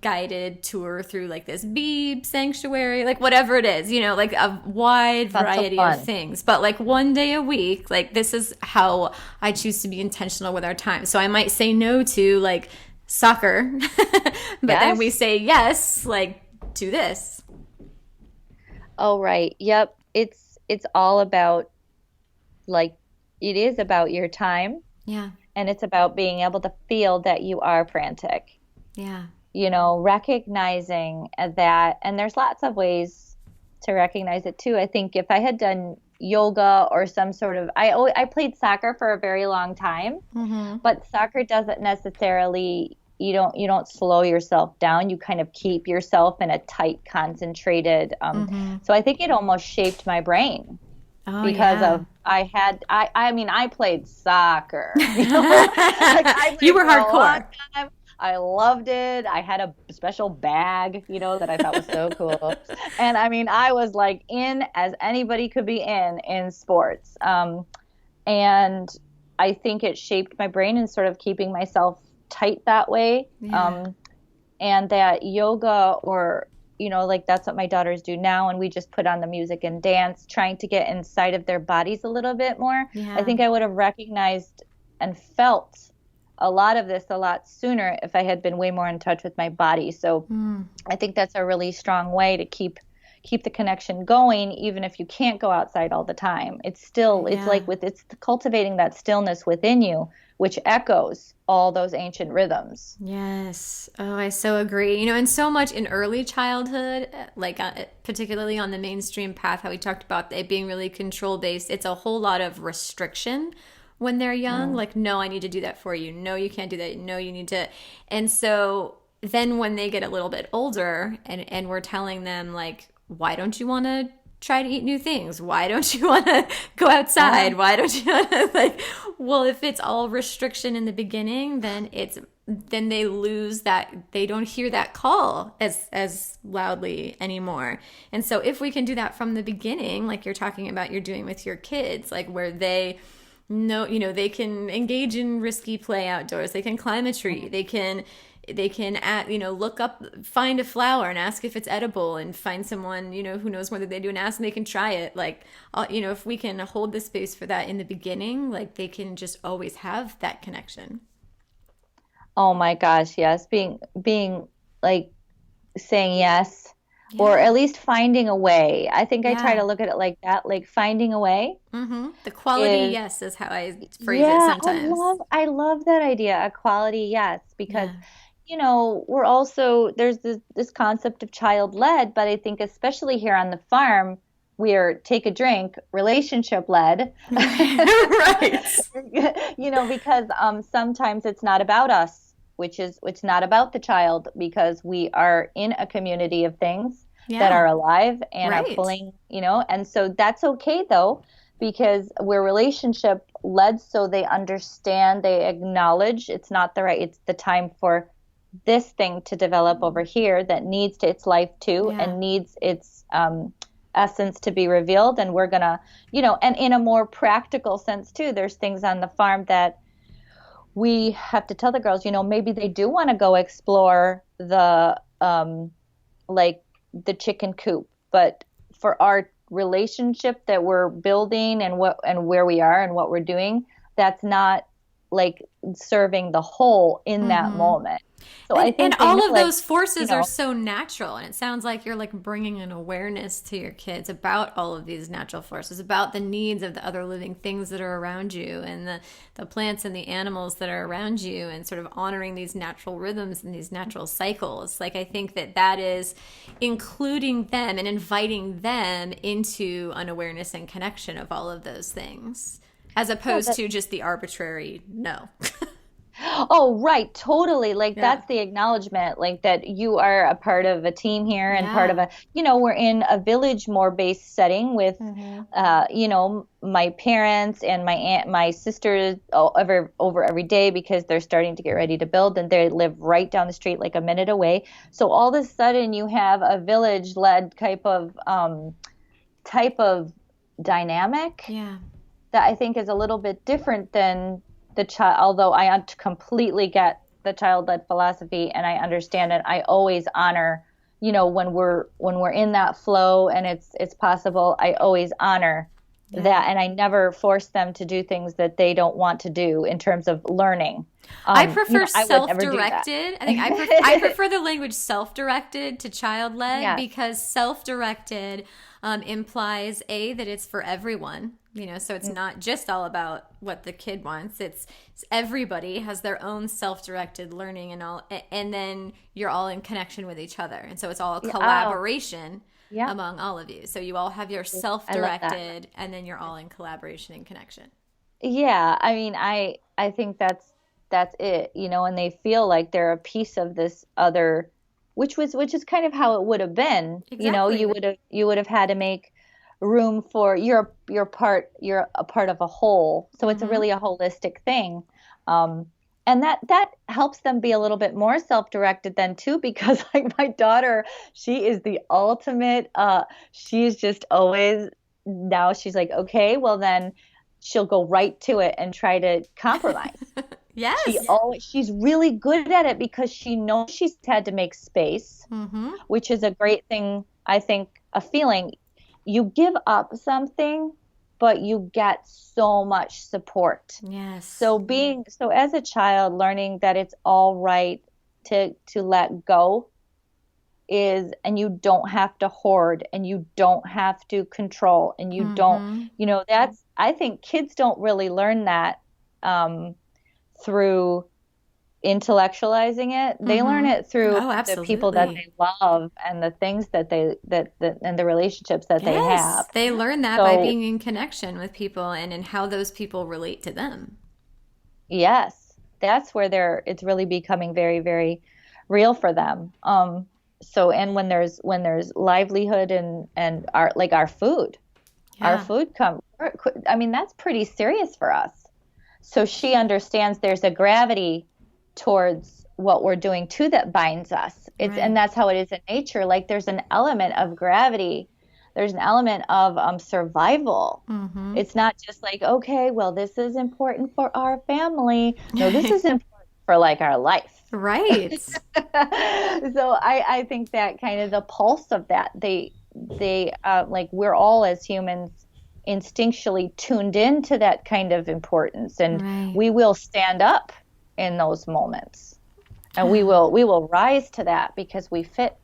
guided tour through like this bee sanctuary, like whatever it is, like a wide variety of things. But like one day a week, like this is how I choose to be intentional with our time. So I might say no to like soccer, but then we say yes, like to this. Oh, right. Yep. It's all about, like, it is about your time. Yeah. And it's about being able to feel that you are frantic. Yeah. Recognizing that. And there's lots of ways to recognize it too. I think if I had done yoga or some sort of, I played soccer for a very long time, but soccer doesn't necessarily, you don't slow yourself down. You kind of keep yourself in a tight, concentrated. So I think it almost shaped my brain because of I played soccer. You were hardcore. I loved it. I had a special bag, that I thought was so cool. And I was like in as anybody could be in sports. And I think it shaped my brain in sort of keeping myself tight that way. And that yoga or, that's what my daughters do now. And we just put on the music and dance, trying to get inside of their bodies a little bit more. Yeah. I think I would have recognized and felt a lot of this a lot sooner if I had been way more in touch with my body. So I think that's a really strong way to keep the connection going, even if you can't go outside all the time. It's cultivating that stillness within you, which echoes all those ancient rhythms. Yes. Oh, I so agree. And so much in early childhood, like particularly on the mainstream path, how we talked about it being really control-based, it's a whole lot of restriction when they're young. Like, no, I need to do that for you. No, you can't do that. No, you need to. And so then when they get a little bit older and we're telling them, like, why don't you want to try to eat new things? Why don't you want to go outside? Why don't you want to, well, if it's all restriction in the beginning, then they lose that, they don't hear that call as loudly anymore. And so if we can do that from the beginning, like you're talking about, you're doing with your kids, like where they know, they can engage in risky play outdoors, they can climb a tree, they can look up, find a flower and ask if it's edible, and find someone, who knows whether they do, and ask, and they can try it. Like, if we can hold the space for that in the beginning, like they can just always have that connection. Oh my gosh, yes. Being like saying yes. or at least finding a way. I think I try to look at it like that, like finding a way. The quality yes is how I phrase it sometimes. I love that idea, a quality yes, because we're also, there's this concept of child-led, but I think especially here on the farm, we're take a drink, relationship-led. Right. Because sometimes it's not about us, it's not about the child, because we are in a community of things that are alive and are pulling, and so that's okay though, because we're relationship-led, so they understand, they acknowledge it's the time for this thing to develop over here that needs its life too, and needs its essence to be revealed. And we're gonna, and in a more practical sense too, there's things on the farm that we have to tell the girls, maybe they do want to go explore the like the chicken coop, but for our relationship that we're building and where we are and what we're doing, that's not like serving the whole in that moment. So I think all of those forces are so natural, and it sounds like you're like bringing an awareness to your kids about all of these natural forces, about the needs of the other living things that are around you, and the plants and the animals that are around you, and sort of honoring these natural rhythms and these natural cycles. Like, I think that is including them and inviting them into an awareness and connection of all of those things, as opposed to just the arbitrary no. Oh, right. Totally. Like that's the acknowledgement, like that you are a part of a team here and part of we're in a village more based setting with, my parents and my aunt, my sisters over every day, because they're starting to get ready to build, and they live right down the street, like a minute away. So all of a sudden you have a village led type of dynamic that I think is a little bit different than the child, although I completely get the child-led philosophy and I understand it. I always honor, when we're in that flow and it's possible, I always honor that, and I never force them to do things that they don't want to do in terms of learning. I prefer self-directed. I think I prefer the language self-directed to child-led, because self-directed implies that it's for everyone. So it's not just all about what the kid wants. It's everybody has their own self-directed learning and then you're all in connection with each other. And so it's all a collaboration among all of you. So you all have your self-directed, and then you're all in collaboration and connection. Yeah, I mean, I think that's it, and they feel like they're a piece of this other, which is kind of how it would have been. Exactly. You would have had to make room for you're a part of a whole, so it's really a holistic thing, and that helps them be a little bit more self-directed then too, because like my daughter, she is the ultimate she's just always, now she's like, okay, well then she'll go right to it and try to compromise. Yes. She's really good at it, because she knows she's had to make space, which is a great thing. I think a feeling, you give up something, but you get so much support. Yes. So as a child, learning that it's all right to let go and you don't have to hoard, and you don't have to control, and you don't, I think kids don't really learn that through intellectualizing it. They learn it through the people that they love and the things that and the relationships that they have. They learn that by being in connection with people and in how those people relate to them. Yes, that's where it's really becoming very, very real for them. So, and when there's livelihood and our food, that's pretty serious for us. So she understands there's a gravity towards what we're doing too that binds us. And that's how it is in nature. Like there's an element of gravity. There's an element of survival. It's not just like, okay, well, this is important for our family. No, this is important for like our life. Right. So I think that kind of the pulse of that, they like we're all as humans instinctually tuned into that kind of importance, and we will stand up in those moments, and we will rise to that because we fit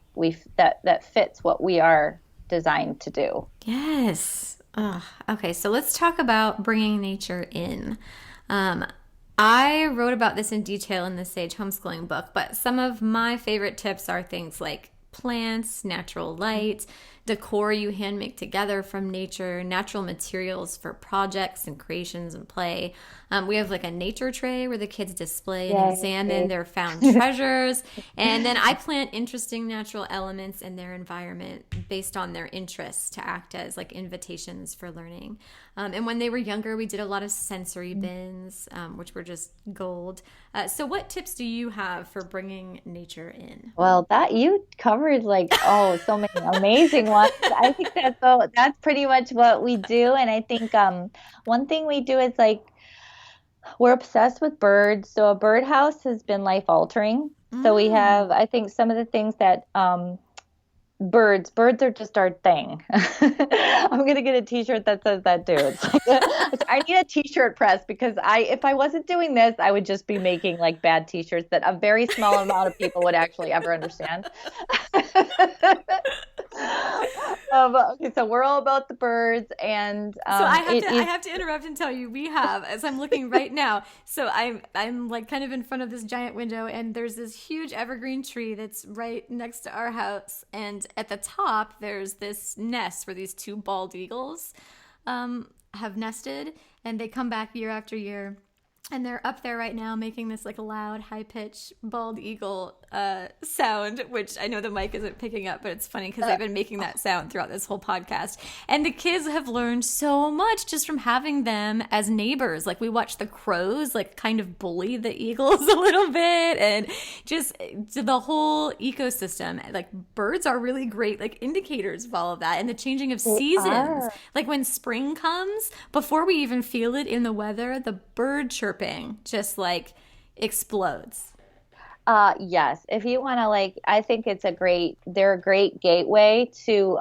that fits what we are designed to do. Yes. Okay, so let's talk about bringing nature in. I wrote about this in detail in the Sage Homeschooling book, but some of my favorite tips are things like plants, natural light, decor you hand make together from nature, natural materials for projects and creations and play. We have like a nature tray where the kids display and examine their found treasures. And then I plant interesting natural elements in their environment based on their interests to act as like invitations for learning. And when they were younger, we did a lot of sensory bins, which were just gold. So what tips do you have for bringing nature in? Well, that you covered so many amazing ones. I think that's pretty much what we do. And I think one thing we do is we're obsessed with birds. So a birdhouse has been life altering. So we have, I think, some of the things that birds are just our thing. I'm going to get a t-shirt that says that too. I need a t-shirt press because if I wasn't doing this, I would just be making bad t-shirts that a very small amount of people would actually ever understand. Okay, so we're all about the birds, and so I have to interrupt and tell you, we have, as I'm looking right now, so I'm kind of in front of this giant window, and there's this huge evergreen tree that's right next to our house, and at the top there's this nest where these two bald eagles have nested, and they come back year after year. And they're up there right now making this loud, high-pitched bald eagle sound, which I know the mic isn't picking up, but it's funny because they've been making that sound throughout this whole podcast. And the kids have learned so much just from having them as neighbors. We watch the crows kind of bully the eagles a little bit, and just the whole ecosystem. Birds are really great indicators of all of that, and the changing of seasons. When spring comes, before we even feel it in the weather, the bird chirping just explodes. Yes. If you want to I think they're a great gateway to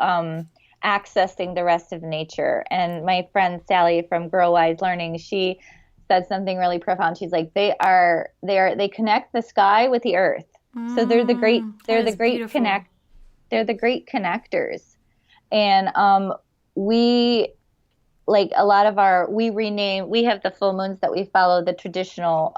accessing the rest of nature. And my friend Sally from Girl Wise Learning, she said something really profound. She's like, they connect the sky with the earth. So they're the great connectors. And we we have the full moons that we follow the traditional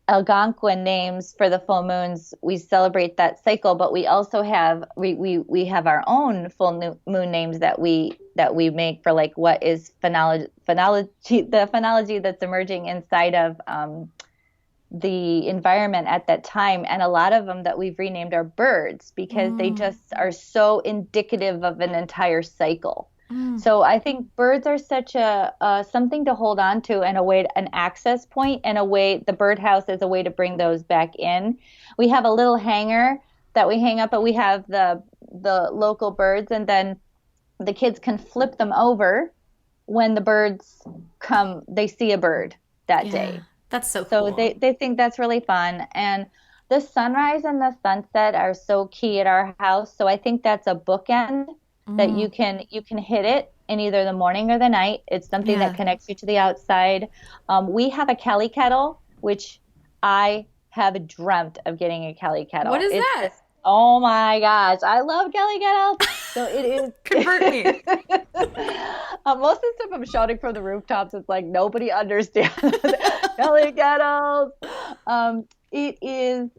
Algonquin names for the full moons. We celebrate that cycle, but we also have we have our own full moon names that we make for what is phenology, the phenology that's emerging inside of the environment at that time. And a lot of them that we've renamed are birds because they just are so indicative of an entire cycle. So I think birds are such a something to hold on to, and an access point, and the birdhouse is a way to bring those back in. We have a little hanger that we hang up, but we have the local birds, and then the kids can flip them over when the birds come. They see a bird that day. That's so cool. So they think that's really fun. And the sunrise and the sunset are so key at our house. So I think that's a bookend that you can hit it in either the morning or the night. It's something that connects you to the outside. We have a Kelly kettle, which I have dreamt of getting a Kelly kettle. What is that? Oh my gosh, I love Kelly kettles. So it is. Convert me. Most of the stuff I'm shouting from the rooftops, it's nobody understands Kelly kettles. It is.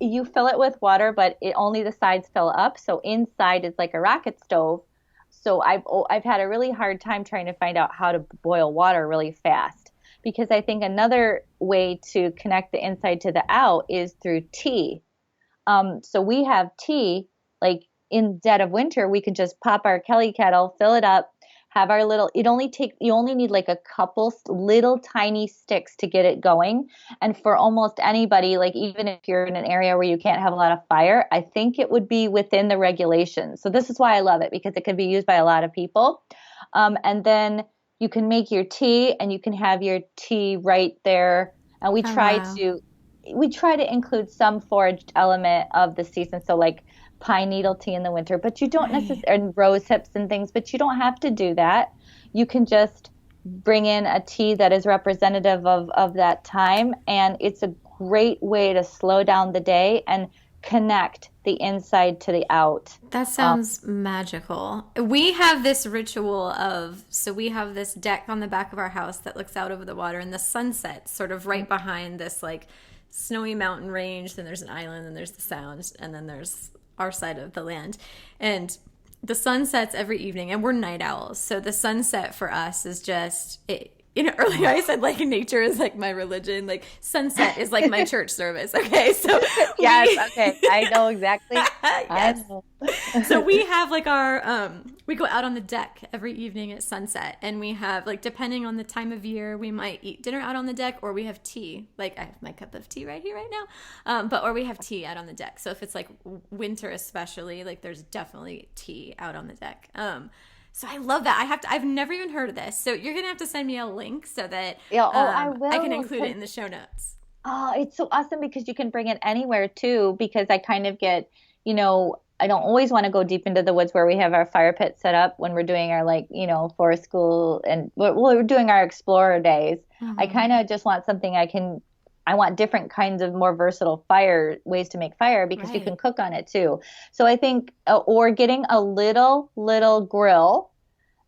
You fill it with water, but only the sides fill up. So inside is like a rocket stove. So I've had a really hard time trying to find out how to boil water really fast, because I think another way to connect the inside to the out is through tea. So we have tea, in dead of winter, we can just pop our Kelly kettle, fill it up, have our you only need a couple little tiny sticks to get it going. And for almost anybody, even if you're in an area where you can't have a lot of fire, I think it would be within the regulations. So this is why I love it, because it can be used by a lot of people. And then you can make your tea, and you can have your tea right there. And we try to include some foraged element of the season. So pine needle tea in the winter, but you don't necessarily, and rose hips and things, but you don't have to do that. You can just bring in a tea that is representative of that time. And it's a great way to slow down the day and connect the inside to the out. That sounds magical. We have this ritual so we have this deck on the back of our house that looks out over the water, and the sunset sort of right behind this like snowy mountain range. Then there's an island, and there's the sound, and then there's our side of the land. And the sun sets every evening, and we're night owls. So the sunset for us is just it. Earlier I said like nature is like my religion, like sunset is like my church service. Okay, so yes, okay, I know exactly. Yes. I know. So we have like we go out on the deck every evening at sunset, and we have like, depending on the time of year, we might eat dinner out on the deck, or we have tea. Like I have my cup of tea right here right now, or we have tea out on the deck. So if it's like winter especially, like there's definitely tea out on the deck. So I love that. I've never even heard of this. So you're going to have to send me a link so that I will. I can include it in the show notes. Oh, it's so awesome because you can bring it anywhere too, because I kind of get, I don't always want to go deep into the woods where we have our fire pit set up when we're doing our forest school and we're doing our explorer days. Mm-hmm. I kind of just want something I want different kinds of more versatile ways to make fire because you can cook on it too. So I think, or getting a little grill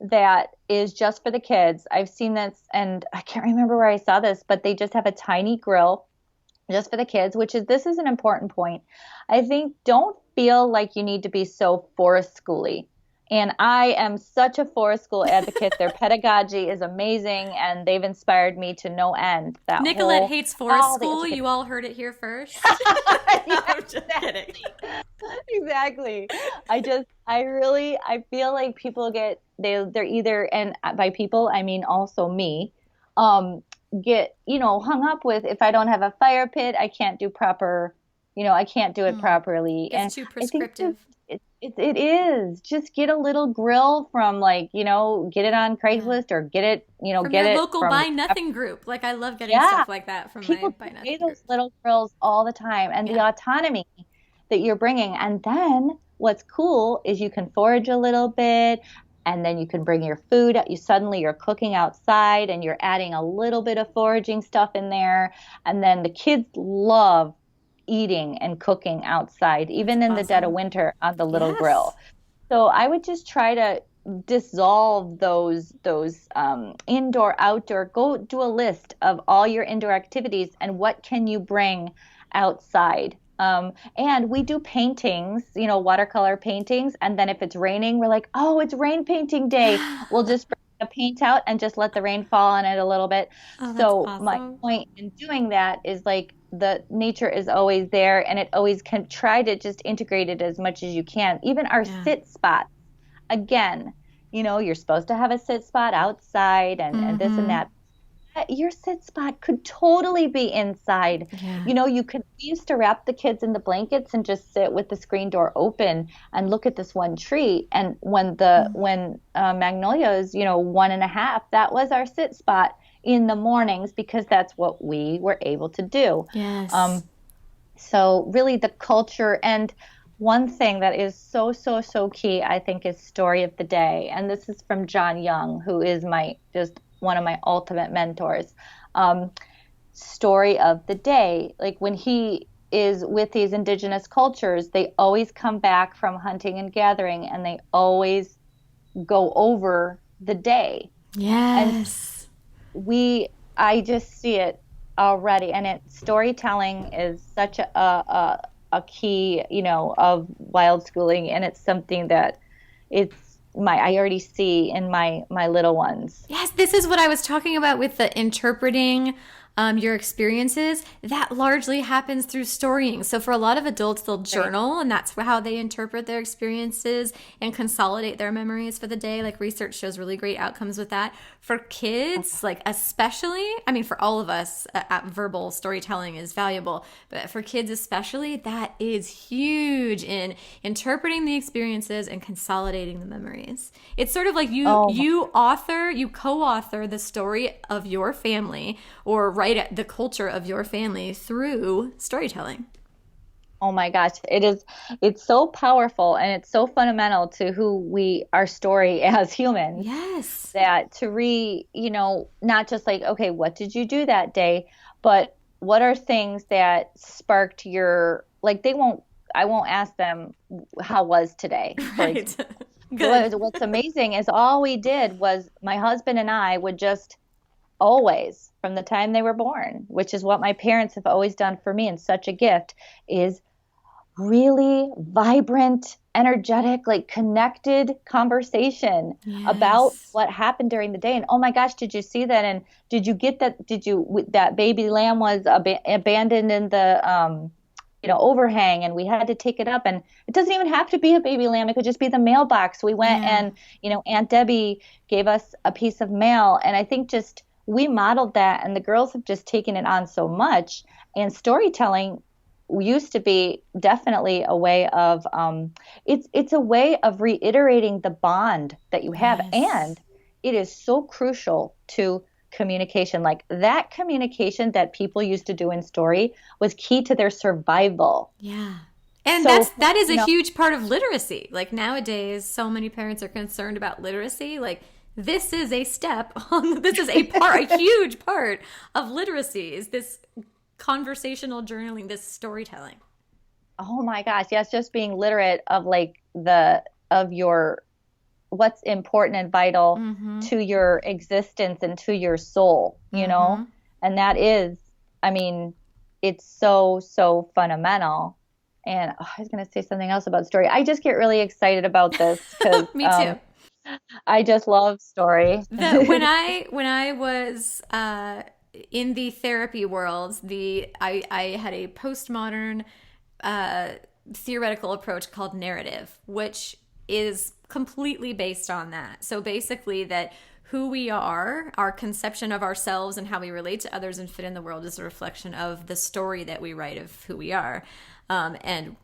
that is just for the kids. I've seen this, and I can't remember where I saw this, but they just have a tiny grill just for the kids, this is an important point. I think don't feel like you need to be so forest schooly. And I am such a forest school advocate. Their pedagogy is amazing, and they've inspired me to no end. Nicolette hates forest school. You all heard it here first. I'm just kidding. Exactly. I feel like people they're either, and by people, I mean also me, get, hung up with, if I don't have a fire pit, I can't do proper, I can't do it properly. It's too prescriptive. It is. Just get a little grill from get it on Craigslist or get it, from get your it local from Buy Nothing group. Like I love getting stuff like that from people my Buy Nothing pay group. those little grills all the time, and the autonomy that you're bringing. And then what's cool is you can forage a little bit, and then you can bring your food. You're cooking outside, and you're adding a little bit of foraging stuff in there. And then the kids love eating and cooking outside, even in the dead of winter on the little grill. So I would just try to dissolve those indoor, outdoor. Go do a list of all your indoor activities and what can you bring outside. And we do paintings, watercolor paintings. And then if it's raining, we're like, oh, it's rain painting day. We'll just bring the paint out and just let the rain fall on it a little bit. So awesome. My point in doing that is like, the nature is always there, and it always can try to just integrate it as much as you can. Even our sit spots, again, you're supposed to have a sit spot outside and this and that. Your sit spot could totally be inside. Yeah. We used to wrap the kids in the blankets and just sit with the screen door open and look at this one tree. And when Magnolia is, 1.5, that was our sit spot in the mornings because that's what we were able to do. Yes. So really the culture, and one thing that is so, so, so key, I think, is story of the day. And this is from John Young, who is one of my ultimate mentors. Story of the day. Like when he is with these indigenous cultures, they always come back from hunting and gathering, and they always go over the day. Yes. I just see it already, and storytelling is such a key, of wild schooling, and it's something that I already see in my little ones. Yes, this is what I was talking about with the interpreting your experiences. That largely happens through storying. So for a lot of adults, they'll journal, and that's how they interpret their experiences and consolidate their memories for the day. Like research shows really great outcomes with that. For kids, like especially, for all of us, verbal storytelling is valuable, but for kids especially, that is huge in interpreting the experiences and consolidating the memories. It's sort of like you co-author the story of your family, or write the culture of your family through storytelling. Oh my gosh, it's so powerful, and it's so fundamental to our story as humans. Yes. That not just like, okay, what did you do that day, but what are things that sparked I won't ask them how was today. Right. Good. What's amazing is all we did was my husband and I would just always, from the time they were born, which is what my parents have always done for me and such a gift, is really vibrant, energetic, like connected conversation about what happened during the day. And oh my gosh, did you see that? And did you get that? That baby lamb was abandoned in the, overhang, and we had to take it up. And it doesn't even have to be a baby lamb. It could just be the mailbox. We went and, Aunt Debbie gave us a piece of mail. And I think just we modeled that, and the girls have just taken it on so much. And storytelling used to be definitely a way of it's a way of reiterating the bond that you have. And it is so crucial to communication. Like that communication that people used to do in story was key to their survival. And that is a huge part of literacy. Like nowadays, so many parents are concerned about literacy. Like this is a step on, this is a huge part of literacy is this conversational journaling, this storytelling. Oh my gosh. Yes. Just being literate of like of your, what's important and vital to your existence and to your soul, you know? And that is, I mean, it's so, so fundamental. And I was going to say something else about story. I just get really excited about this because Me too. I just love story. When I was, in the therapy world, I had a postmodern theoretical approach called narrative, which is completely based on that. So basically that who we are, our conception of ourselves and how we relate to others and fit in the world is a reflection of the story that we write of who we are. And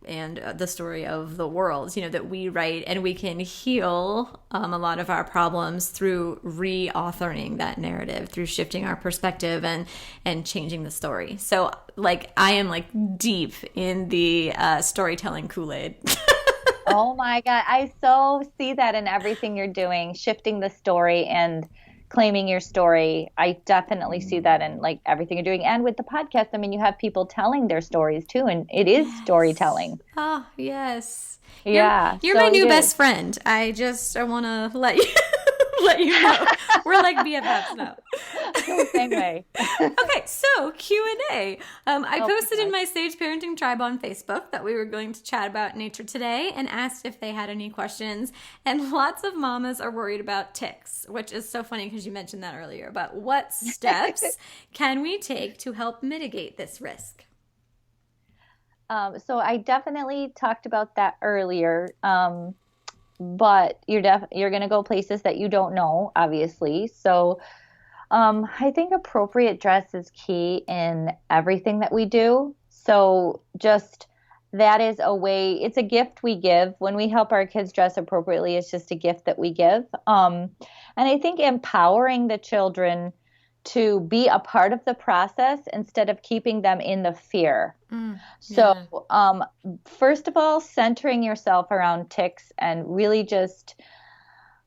the story of the world, that we write, and we can heal a lot of our problems through re-authoring that narrative, through shifting our perspective and changing the story. So like I am like deep in the storytelling Kool-Aid. Oh my God. I so see that in everything you're doing, shifting the story and claiming your story. I definitely see that in like everything you're doing. And with the podcast, I mean, you have people telling their stories too, and it is storytelling. Oh, yes. Yeah. You're my new best friend. I want to let you know. We're like BFFs now. Same way. Okay, so Q&A. I posted in my Sage Parenting Tribe on Facebook that we were going to chat about nature today and asked if they had any questions. And lots of mamas are worried about ticks, which is so funny because you mentioned that earlier. But what steps can we take to help mitigate this risk? So I definitely talked about that earlier. But you're going to go places that you don't know, obviously. So I think appropriate dress is key in everything that we do. So just that is a way, it's a gift we give. When we help our kids dress appropriately, it's just a gift that we give. And I think empowering the children to be a part of the process instead of keeping them in the fear. So first of all, centering yourself around ticks and really just,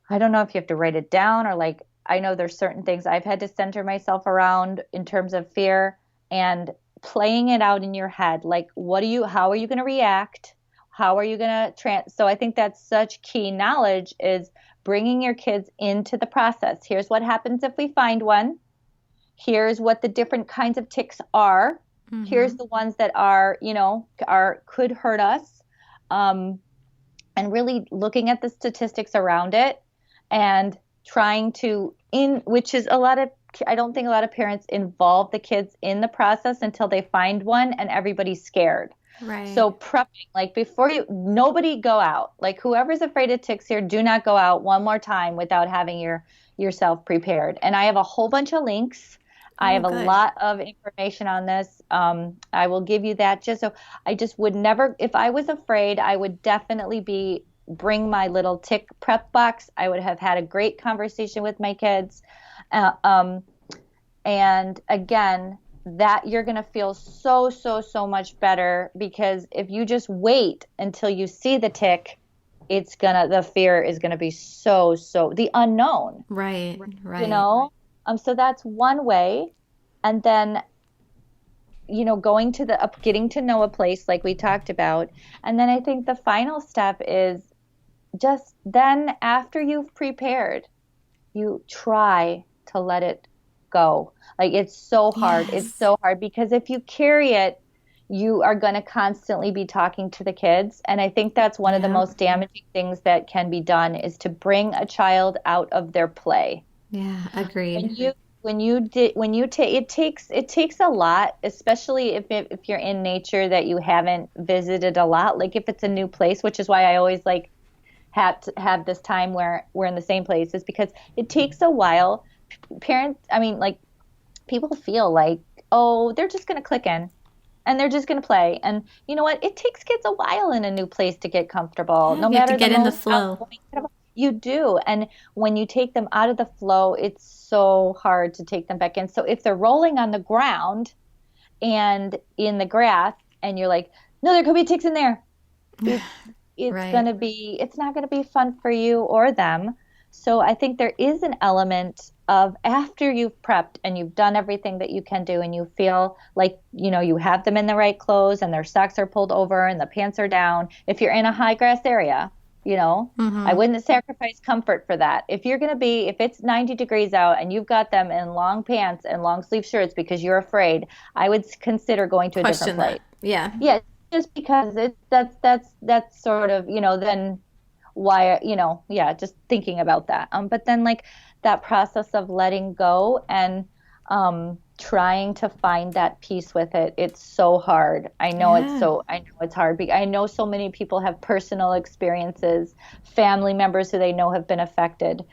I don't know if you have to write it down or like, I know there's certain things I've had to center myself around in terms of fear and playing it out in your head. Like, how are you going to react? How are you going to So I think that's such key knowledge is bringing your kids into the process. Here's what happens if we find one. Here's what the different kinds of ticks are. Here's the ones that are, could hurt us. And really looking at the statistics around it and trying to, which is I don't think a lot of parents involve the kids in the process until they find one and everybody's scared. Right. So prepping, like nobody go out. Like whoever's afraid of ticks here, do not go out one more time without having yourself prepared. And I have a whole bunch of links. I have a lot of information on this. I will give you that I just would never, if I was afraid, I would definitely bring my little tick prep box. I would have had a great conversation with my kids. And again, that you're going to feel so, so, so much better because if you just wait until you see the tick, the fear is going to be so, the unknown. Right. So that's one way. And then getting to know a place like we talked about. And then I think the final step is just then after you've prepared, you try to let it go. Like it's so hard. Yes. It's so hard because if you carry it, you are going to constantly be talking to the kids. And I think that's one of the most damaging things that can be done is to bring a child out of their play. Yeah, agreed. It takes a lot, especially if you're in nature that you haven't visited a lot. Like if it's a new place, which is why I always like have this time where we're in the same place, is because it takes a while. People feel like, oh, they're just going to click in and they're just going to play. And you know what? It takes kids a while in a new place to get comfortable. Yeah, no you matter have to get in the flow. You do. And when you take them out of the flow, it's so hard to take them back in. So if they're rolling on the ground and in the grass and you're like, no, there could be ticks in there. It's not going to be fun for you or them. So I think there is an element of after you've prepped and you've done everything that you can do and you feel like, you have them in the right clothes and their socks are pulled over and the pants are down. If you're in a high grass area, I wouldn't sacrifice comfort for that. If it's 90 degrees out and you've got them in long pants and long sleeve shirts because you're afraid, I would consider going to a different place. Yeah. Yeah. Just because that's sort of, then why, just thinking about that. But then like that process of letting go and trying to find that peace with it, it's so hard. I know it's hard because I know so many people have personal experiences, family members who they know have been affected.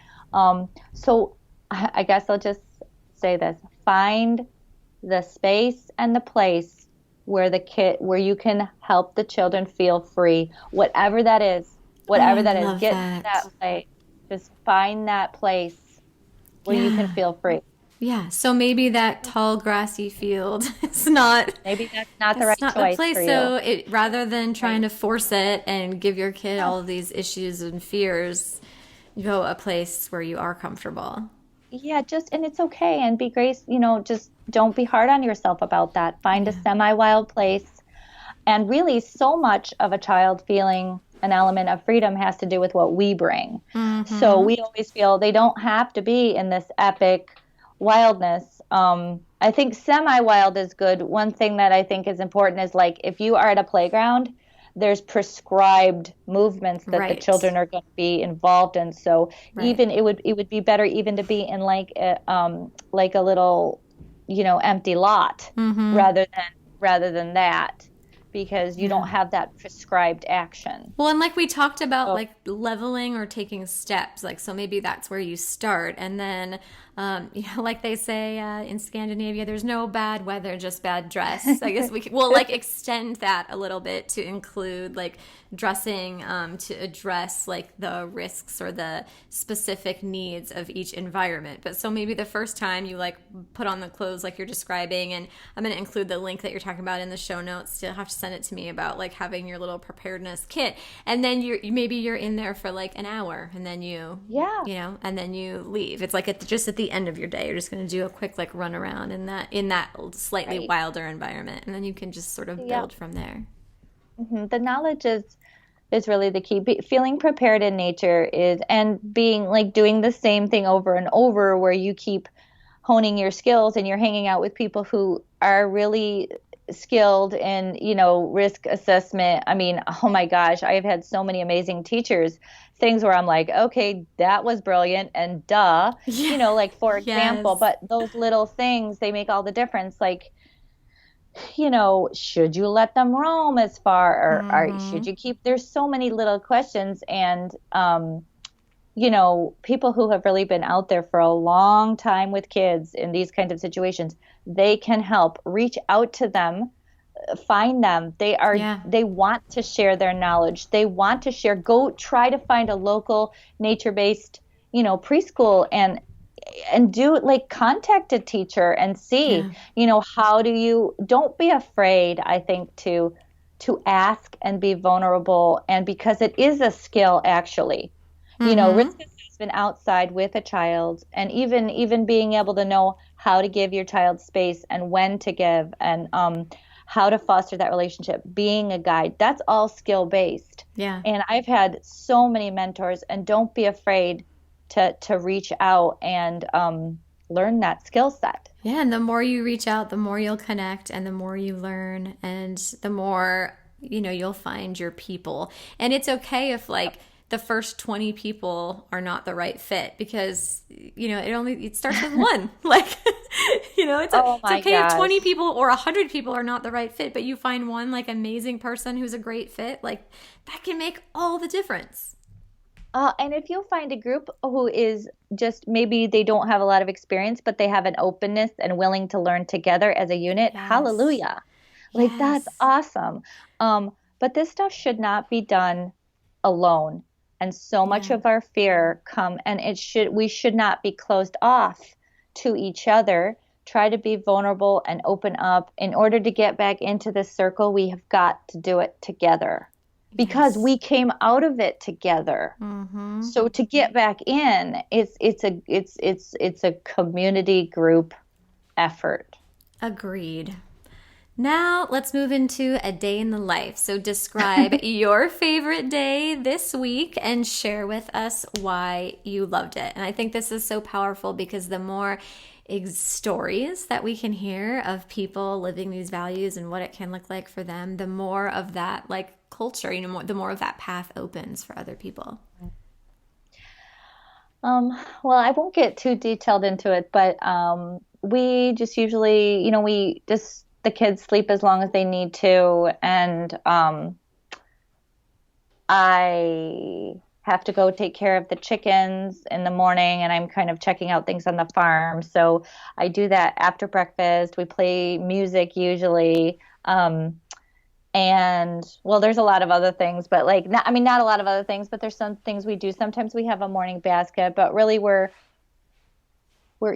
So I guess I'll just say this: find the space and the place where you can help the children feel free, whatever that is. Get to that place. Just find that place where you can feel free. Yeah. So maybe that tall grassy field is not. Maybe that's not the right choice place. for you. So rather than trying to force it and give your kid all of these issues and fears, go a place where you are comfortable. Yeah, and it's okay, and be grace. Just don't be hard on yourself about that. Find a semi-wild place, and really, so much of a child feeling an element of freedom has to do with what we bring. Mm-hmm. So we always feel they don't have to be in this epic wildness. I think semi-wild is good. One thing that I think is important is like if you are at a playground, there's prescribed movements that the children are going to be involved in. So even it would be better even to be in like a little, empty lot rather than that, because you don't have that prescribed action. Well, and like we talked about, like leveling or taking steps, like, so maybe that's where you start. And then, like they say in Scandinavia, there's no bad weather, just bad dress. I guess we'll like extend that a little bit to include like dressing to address like the risks or the specific needs of each environment. But so maybe the first time you like put on the clothes like you're describing, and I'm going to include the link that you're talking about in the show notes. You'll have to send it to me about like having your little preparedness kit, and then maybe you're in there for like an hour, and then and then you leave. It's like just at the end of your day, you're just going to do a quick like run around in that slightly wilder environment, and then you can just sort of build from there. Mm-hmm. The knowledge is really the key. Feeling prepared in nature and being like doing the same thing over and over, where you keep honing your skills and you're hanging out with people who are really skilled in, risk assessment. I mean, oh my gosh, I have had so many amazing teachers, things where I'm like, okay, that was brilliant and duh, like for example, but those little things, they make all the difference. Like, should you let them roam as far or should you keep, there's so many little questions. And, people who have really been out there for a long time with kids in these kinds of situations, they can help. Reach out to them, find them. They want to share their knowledge. They want to share. Go try to find a local nature-based, preschool and do like contact a teacher and see, don't be afraid, I think, to ask and be vulnerable. And because it is a skill, actually, risk he's been outside with a child, and even being able to know how to give your child space and when to give, and how to foster that relationship, being a guide, that's all skill based. Yeah. And I've had so many mentors, and don't be afraid to reach out and learn that skill set. Yeah, and the more you reach out, the more you'll connect, and the more you learn, and the more, you'll find your people. And it's okay if like the first 20 people are not the right fit, because it starts with one. Like, it's okay if 20 people or 100 people are not the right fit, but you find one like amazing person who's a great fit. Like, that can make all the difference. And if you find a group who is just, maybe they don't have a lot of experience, but they have an openness and willing to learn together as a unit, Yes. hallelujah. Like, that's awesome. But this stuff should not be done alone. And so much of our fear we should not be closed off to each other. Try to be vulnerable and open up. In order to get back into this circle, we have got to do it together. Because we came out of it together. Mm-hmm. So to get back in, it's a community group effort. Agreed. Now let's move into a day in the life. So describe your favorite day this week and share with us why you loved it. And I think this is so powerful, because the more stories that we can hear of people living these values and what it can look like for them, the more of that like culture, the more of that path opens for other people. Well, I won't get too detailed into it, but we just usually, the kids sleep as long as they need to, and I have to go take care of the chickens in the morning, and I'm kind of checking out things on the farm. So I do that after breakfast. We play music usually. And well, there's a lot of other things, but not a lot of other things, but there's some things we do. Sometimes we have a morning basket, but really we're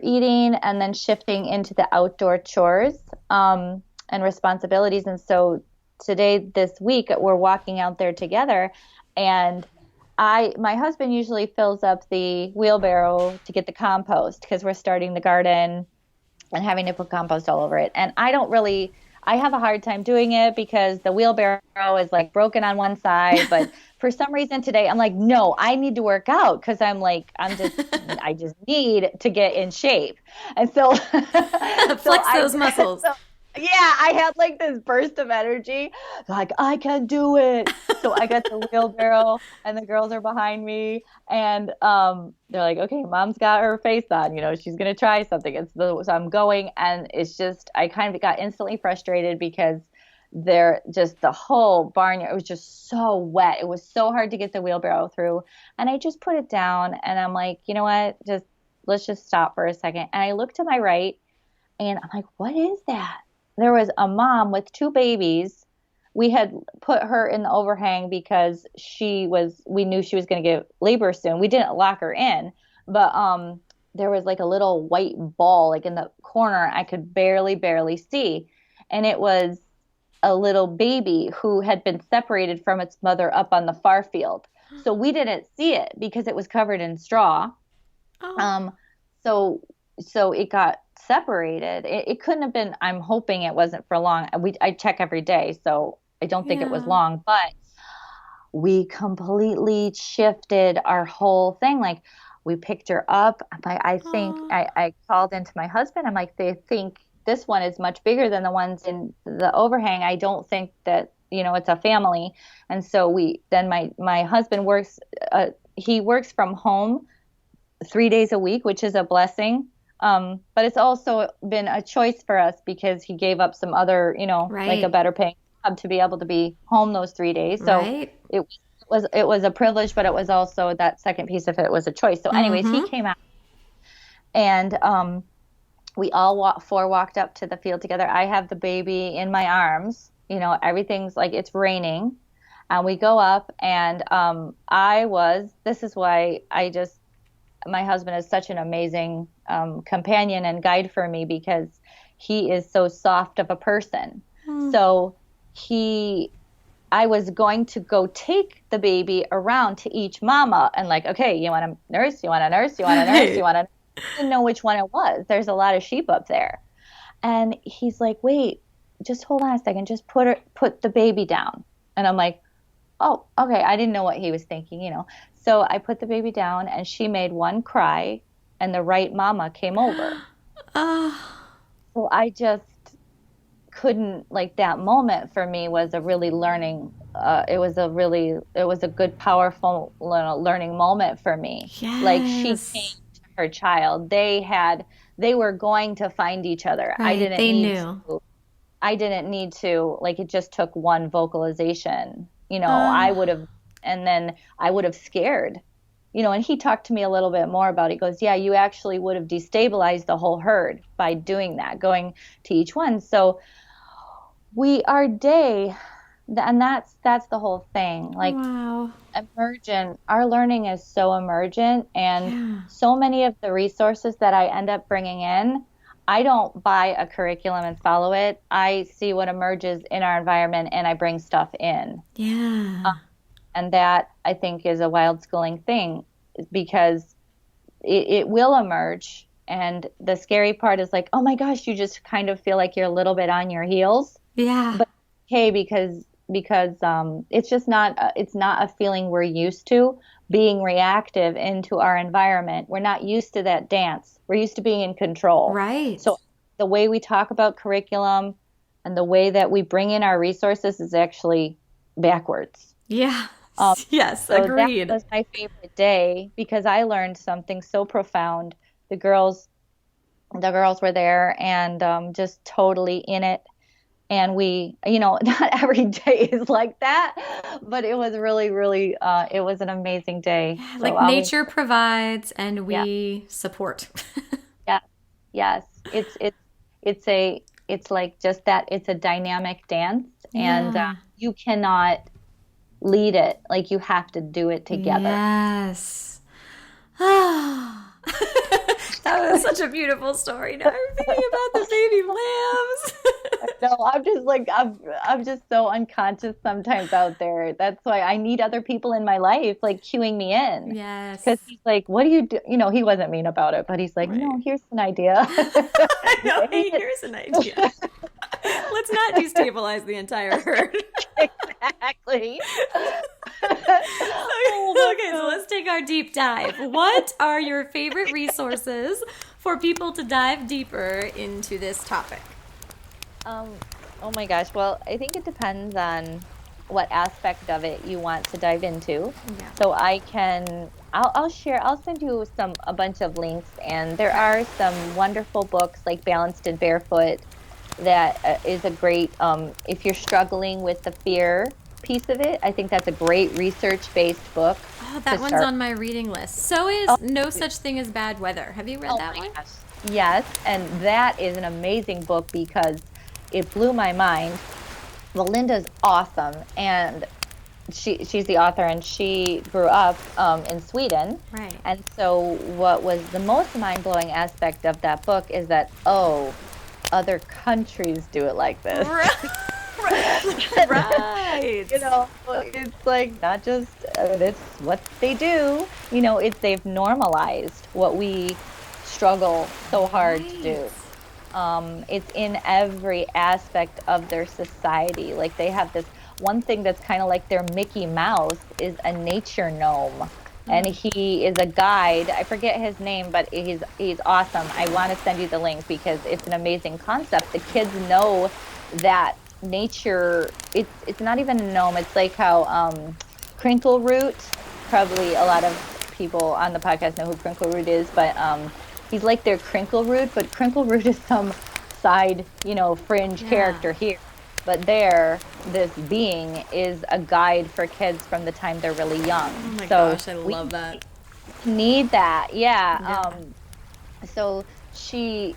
eating and then shifting into the outdoor chores, and responsibilities. And so this week, we're walking out there together, and my husband usually fills up the wheelbarrow to get the compost, because we're starting the garden and having to put compost all over it. And I have a hard time doing it because the wheelbarrow is like broken on one side. But for some reason today, I'm like, no, I need to work out, because I just need to get in shape. And so flex those muscles. Yeah, I had like this burst of energy, like I can do it. So I got the wheelbarrow, and the girls are behind me, and they're like, okay, mom's got her face on, she's gonna try something. So I'm going, and it's just, I kind of got instantly frustrated, because the whole barnyard, it was just so wet. It was so hard to get the wheelbarrow through, and I just put it down, and I'm like, you know what, let's just stop for a second. And I looked to my right, and I'm like, what is that? There was a mom with 2 babies. We had put her in the overhang because we knew she was going to give labor soon. We didn't lock her in, but there was like a little white ball like in the corner I could barely see. And it was a little baby who had been separated from its mother up on the far field. So we didn't see it because it was covered in straw. Oh. So it got separated. It couldn't have been, I'm hoping it wasn't for long. I check every day, so I don't think it was long, but we completely shifted our whole thing. Like, we picked her up. I called into my husband. I'm like, they think this one is much bigger than the ones in the overhang. I don't think that, it's a family. And so my husband works, he works from home 3 days a week, which is a blessing. But it's also been a choice for us, because he gave up some other, like a better paying job to be able to be home those 3 days. So it was a privilege, but it was also, that second piece of it was a choice. So anyways, he came out, and we all walked up to the field together. I have the baby in my arms, everything's like, it's raining, and we go up, and this is why my husband is such an amazing companion and guide for me, because he is so soft of a person. So he I was going to go take the baby around to each mama and like, okay, you want a nurse? You want a nurse? You want a nurse? You want a I didn't know which one it was. There's a lot of sheep up there. And he's like, wait, just hold on a second. Just put the baby down. And I'm like, oh, okay. I didn't know what he was thinking, you know. So I put the baby down and she made one cry and the right mama came over. So I just couldn't, like, that moment for me was a really learning, it was a good, powerful learning moment for me. Yes. Like, she came to her child. They were going to find each other. Right. I didn't need to, like, it just took one vocalization, you know. And then I would have scared, you know. And he talked to me a little bit more about it. He goes, yeah, you actually would have destabilized the whole herd by doing that, going to each one. So and that's the whole thing. Like, wow. Emergent, our learning is so emergent, and so many of the resources that I end up bringing in, I don't buy a curriculum and follow it. I see what emerges in our environment and I bring stuff in. Yeah. And that, I think, is a wild schooling thing, because it will emerge. And the scary part is like, oh my gosh, you just kind of feel like you're a little bit on your heels. Yeah. But hey, because it's just not it's not a feeling we're used to, being reactive into our environment. We're not used to that dance. We're used to being in control. Right. So the way we talk about curriculum and the way that we bring in our resources is actually backwards. Yeah. Yes, so agreed. That was my favorite day because I learned something so profound. The girls were there and just totally in it. And we, you know, not every day is like that, but it was really, really, it was an amazing day. Yeah, like, nature provides and we support. Yes. It's like just that. It's a dynamic dance, and you cannot lead it. Like, you have to do it together. Yes. That was such a beautiful story. Now I'm thinking about the baby lambs. No, I'm just so unconscious sometimes out there. That's why I need other people in my life, like, cueing me in. Yes. Because he's like, what do you do? You know, he wasn't mean about it, but he's like, right. No, here's an idea. I know, hey, here's an idea. Let's not destabilize the entire herd. Exactly. Okay, so let's take our deep dive. What are your favorite resources for people to dive deeper into this topic? Oh my gosh. Well, I think it depends on what aspect of it you want to dive into. Yeah. So I'll send you a bunch of links, and there are some wonderful books like Balanced and Barefoot that is a great, if you're struggling with the fear piece of it, I think that's a great research-based book. Oh, that one's on my reading list. So is No Such Thing as Bad Weather. Have you read that one? Gosh. Yes, and that is an amazing book because it blew my mind. Well, Linda's awesome, and she's the author, and she grew up in Sweden. Right. And so what was the most mind-blowing aspect of that book is that, other countries do it like this. Right. You know, it's like not just it's what they do. You know, they've normalized what we struggle so hard to do. It's in every aspect of their society. Like, they have this one thing that's kind of like their Mickey Mouse is a nature gnome. And he is a guide. I forget his name, but he's awesome. I want to send you the link because it's an amazing concept. The kids know that nature, it's not even a gnome. It's like how Crinkle Root, probably a lot of people on the podcast know who Crinkle Root is, but he's like their Crinkle Root, but Crinkle Root is some side, fringe character here. But this being is a guide for kids from the time they're really young. Oh my gosh, I love that. Need that, yeah. So she,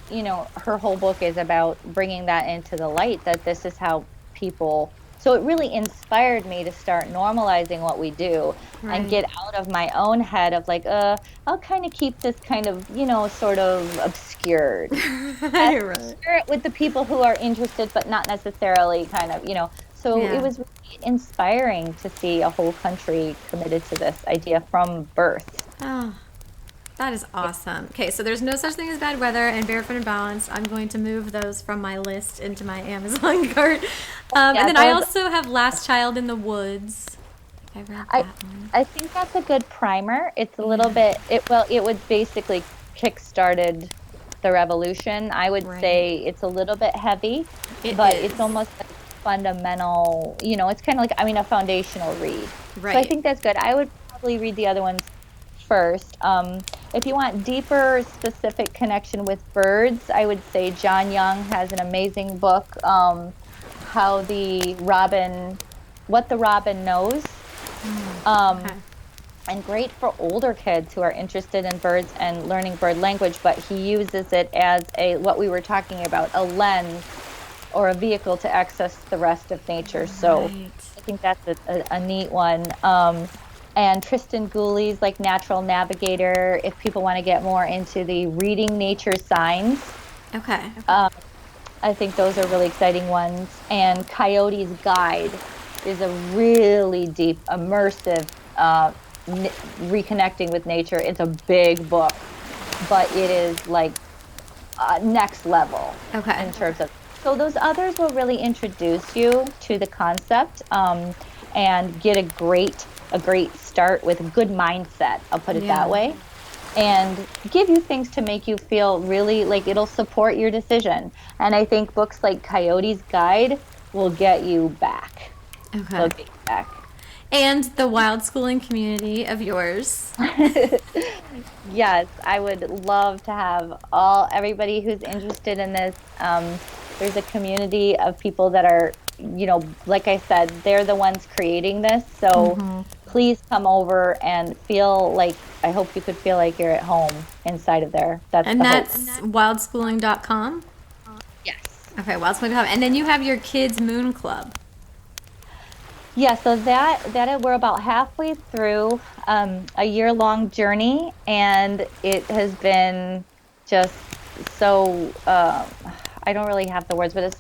her whole book is about bringing that into the light, that this is how people. So it really inspired me to start normalizing what we do and get out of my own head of like, I'll kind of keep this kind of, sort of obscured. Share it with the people who are interested, but not necessarily kind of, So Yeah. it was really inspiring to see a whole country committed to this idea from birth. Oh, that is awesome. Okay, so there's no such thing as bad weather and barefoot and balanced. I'm going to move those from my list into my Amazon cart. And then I also have Last Child in the Woods. I read that one. I think that's a good primer. It's a little bit, it would basically kick-started the revolution. I would say it's a little bit heavy, but it's almost like fundamental, it's kind of like, a foundational read. Right. So I think that's good. I would probably read the other ones first. If you want deeper, specific connection with birds, I would say John Young has an amazing book, What the Robin Knows. And great for older kids who are interested in birds and learning bird language, but he uses it as what we were talking about, a lens or a vehicle to access the rest of nature. So I think that's a neat one. And Tristan Gooley's Natural Navigator, if people want to get more into the reading nature signs. Okay. I think those are really exciting ones. And Coyote's Guide is a really deep, immersive, reconnecting with nature. It's a big book, but it is next level in terms of. So those others will really introduce you to the concept and get a great start with a good mindset. I'll put it that way. And give you things to make you feel really it'll support your decision. And I think books like Coyote's Guide will get you back. Okay. They'll get you back. And the wild schooling community of yours. Yes, I would love to have everybody who's interested in this. There's a community of people that are, like I said, they're the ones creating this. So please come over and I hope you could feel like you're at home inside of there. That's wildschooling.com? Yes. Okay, wildschooling.com. And then you have your Kids Moon Club. Yeah, so that we're about halfway through a year-long journey, and it has been just so, I don't really have the words, but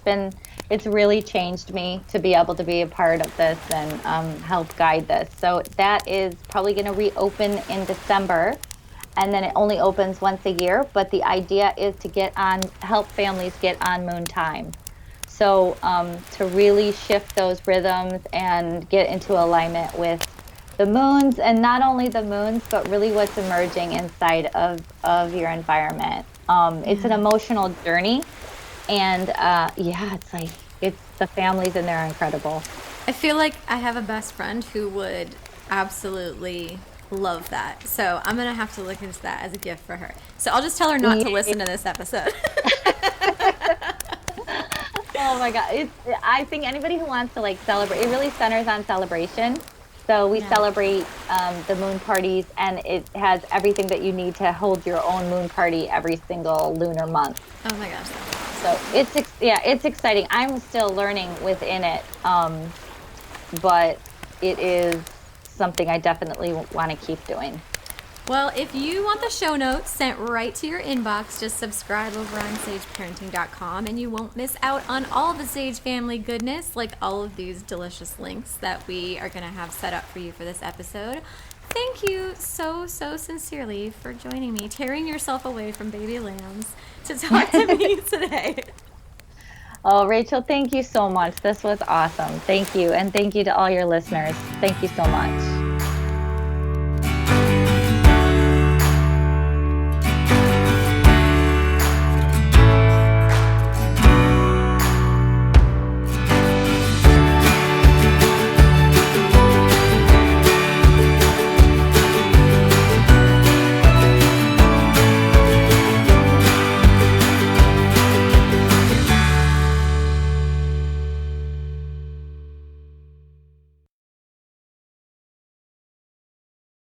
it's really changed me to be able to be a part of this and help guide this. So that is probably going to reopen in December, and then it only opens once a year, but the idea is to help families get on moon time. So to really shift those rhythms and get into alignment with the moons, and not only the moons, but really what's emerging inside of your environment. It's an emotional journey, and it's the families in there are incredible. I feel like I have a best friend who would absolutely love that. So I'm going to have to look into that as a gift for her. So I'll just tell her not to listen to this episode. Oh my God. I think anybody who wants to celebrate, it really centers on celebration. So we celebrate the moon parties, and it has everything that you need to hold your own moon party every single lunar month. Oh my gosh. So it's exciting. I'm still learning within it, but it is something I definitely want to keep doing. Well, if you want the show notes sent right to your inbox, just subscribe over on sageparenting.com, and you won't miss out on all the Sage family goodness, like all of these delicious links that we are going to have set up for you for this episode. Thank you so sincerely for joining me, tearing yourself away from baby lambs to talk to me today. Oh, Rachel, thank you so much. This was awesome. Thank you. And thank you to all your listeners. Thank you so much.